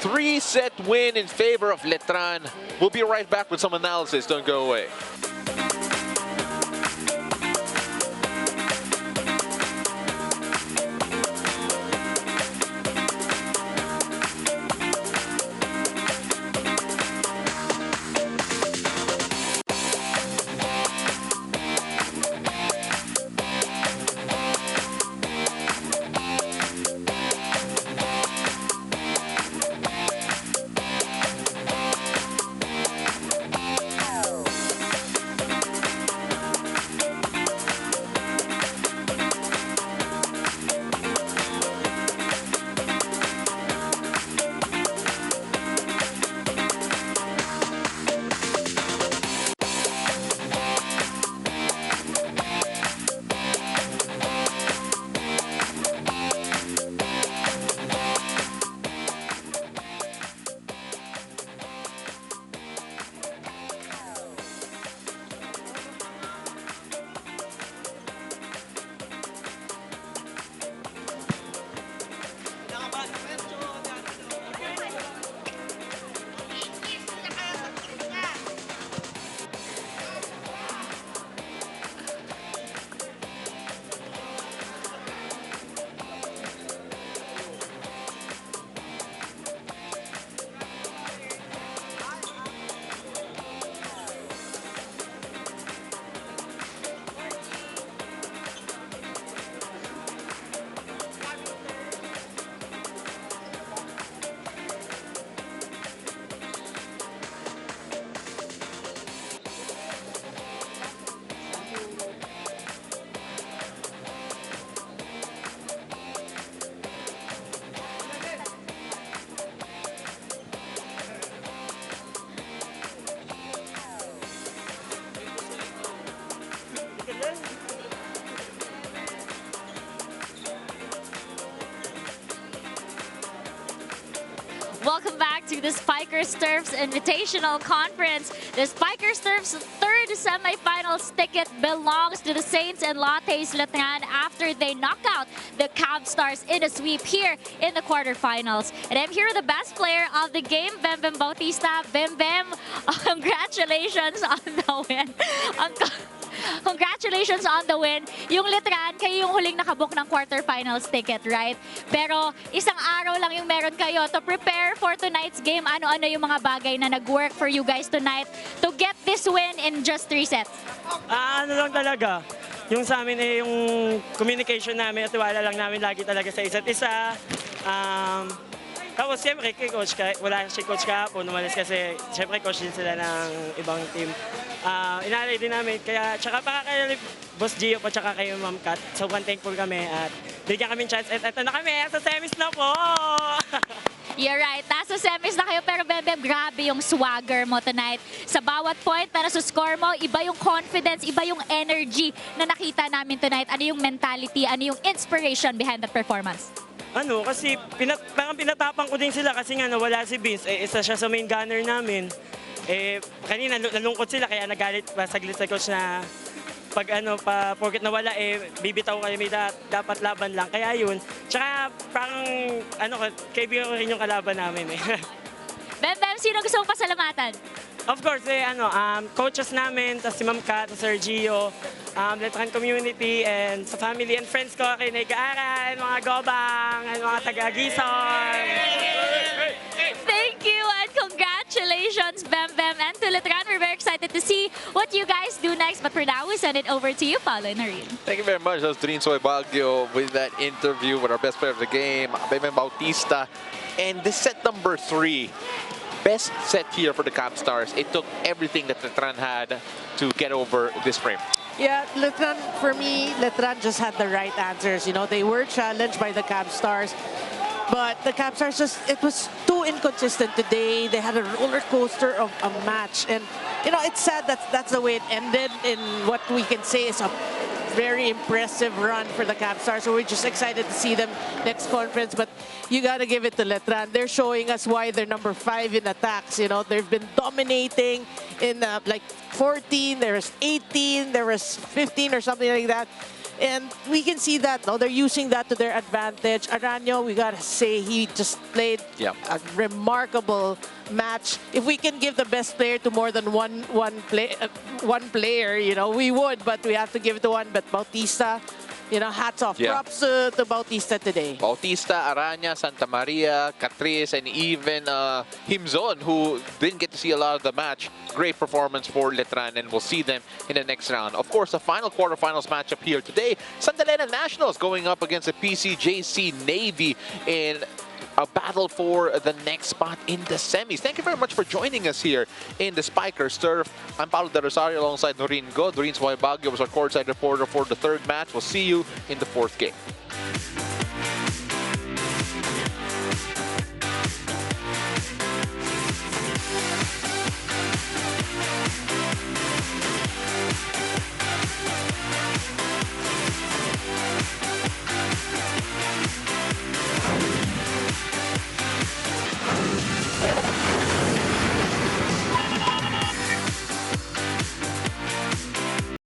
3-set win in favor of Letran. We'll be right back with some analysis. Don't go away. Welcome back to the Spikers Turfs Invitational Conference. The Spikers Turfs' third semifinals ticket belongs to the Saints and Lattes Letran after they knock out the Cabstars in a sweep here in the quarterfinals. And I'm here with the best player of the game, Bem Bem Bautista. Bem Bem, congratulations on the win. Congratulations on the win. Yung Letran, kayo yung huling nakabook ng quarterfinals ticket, right? Pero isang araw lang yung meron kayo to prepare for tonight's game. Ano-ano yung mga bagay na nag-work for you guys tonight to get this win in just 3 sets? Ano lang talaga. Yung sa amin yung communication namin at tiwala lang namin lagi talaga sa isa't isa. Tapos siyempre kay Coach, wala si Coach kahapon, umalis kasi siyempre coach din sila ng ibang team. Inalay din namin, kaya tsaka pa kay Boss Gio po tsaka kay Ma'am Kat. Sobrang thankful kami at bigyan kami chance at eto na kami, sa semis na po! You're right. Nasa semis na kayo pero Bem, grabe yung swagger mo tonight. Sa bawat point para sa score mo, iba yung confidence, iba yung energy na nakita namin tonight. Ano yung mentality, ano yung inspiration behind that performance? Kasi parang pinatapang ko din sila kasi nga wala si Vince. Isa siya sa main gunner namin. Kanina nalungkot sila kaya nagalit pa saglit sa coach na porket nawala bibitaw kami dapat laban lang. Kaya yun. Tsaka parang kaibigan ko rin yung kalaban namin Bem, sino gusto mong pasalamatan? Of course, coaches namin, tas si Ma'am Kat, Sergio, Letran community, and sa family and friends ko, kay Nag-aaral, mga gobang, and mga taga-Gison. Thank you and congratulations, Bem, and to Letran. We're very excited to see what you guys do next. But for now, we send it over to you, Paolo and Noreen. Thank you very much. That was Doreen Soy Baguio with that interview with our best player of the game, Bem Bem Bautista. And this set number 3. Best set here for the Cabstars. It took everything that Letran had to get over this frame. Yeah, Letran, for me, Letran just had the right answers. You know, they were challenged by the Cabstars, but the Cabstars it was too inconsistent today. They had a roller coaster of a match. And, you know, it's sad that that's the way it ended in what we can say is a very impressive run for the Cabstars. So we're just excited to see them next conference. But you got to give it to Letran. They're showing us why they're number 5 in attacks. You know, they've been dominating in like 14, there was 18, there was 15 or something like that. And we can see that, no? They're using that to their advantage. Aranyo, we gotta say, he just played a remarkable match. If we can give the best player to more than one player, you know, we would, but we have to give it to one. But Bautista, you know, hats off. Props to Bautista today. Bautista, Aranya, Santa Maria, Catrice, and even Himzon, who didn't get to see a lot of the match. Great performance for Letran, and we'll see them in the next round. Of course, the final quarterfinals matchup here today. Santa Elena Nationals going up against the PCJC Navy in a battle for the next spot in the semis. Thank you very much for joining us here in the Spikers Turf. I'm Paolo De Rosario alongside Noreen Go. Doreen Baguio was our courtside reporter for the 3rd match. We'll see you in the 4th game.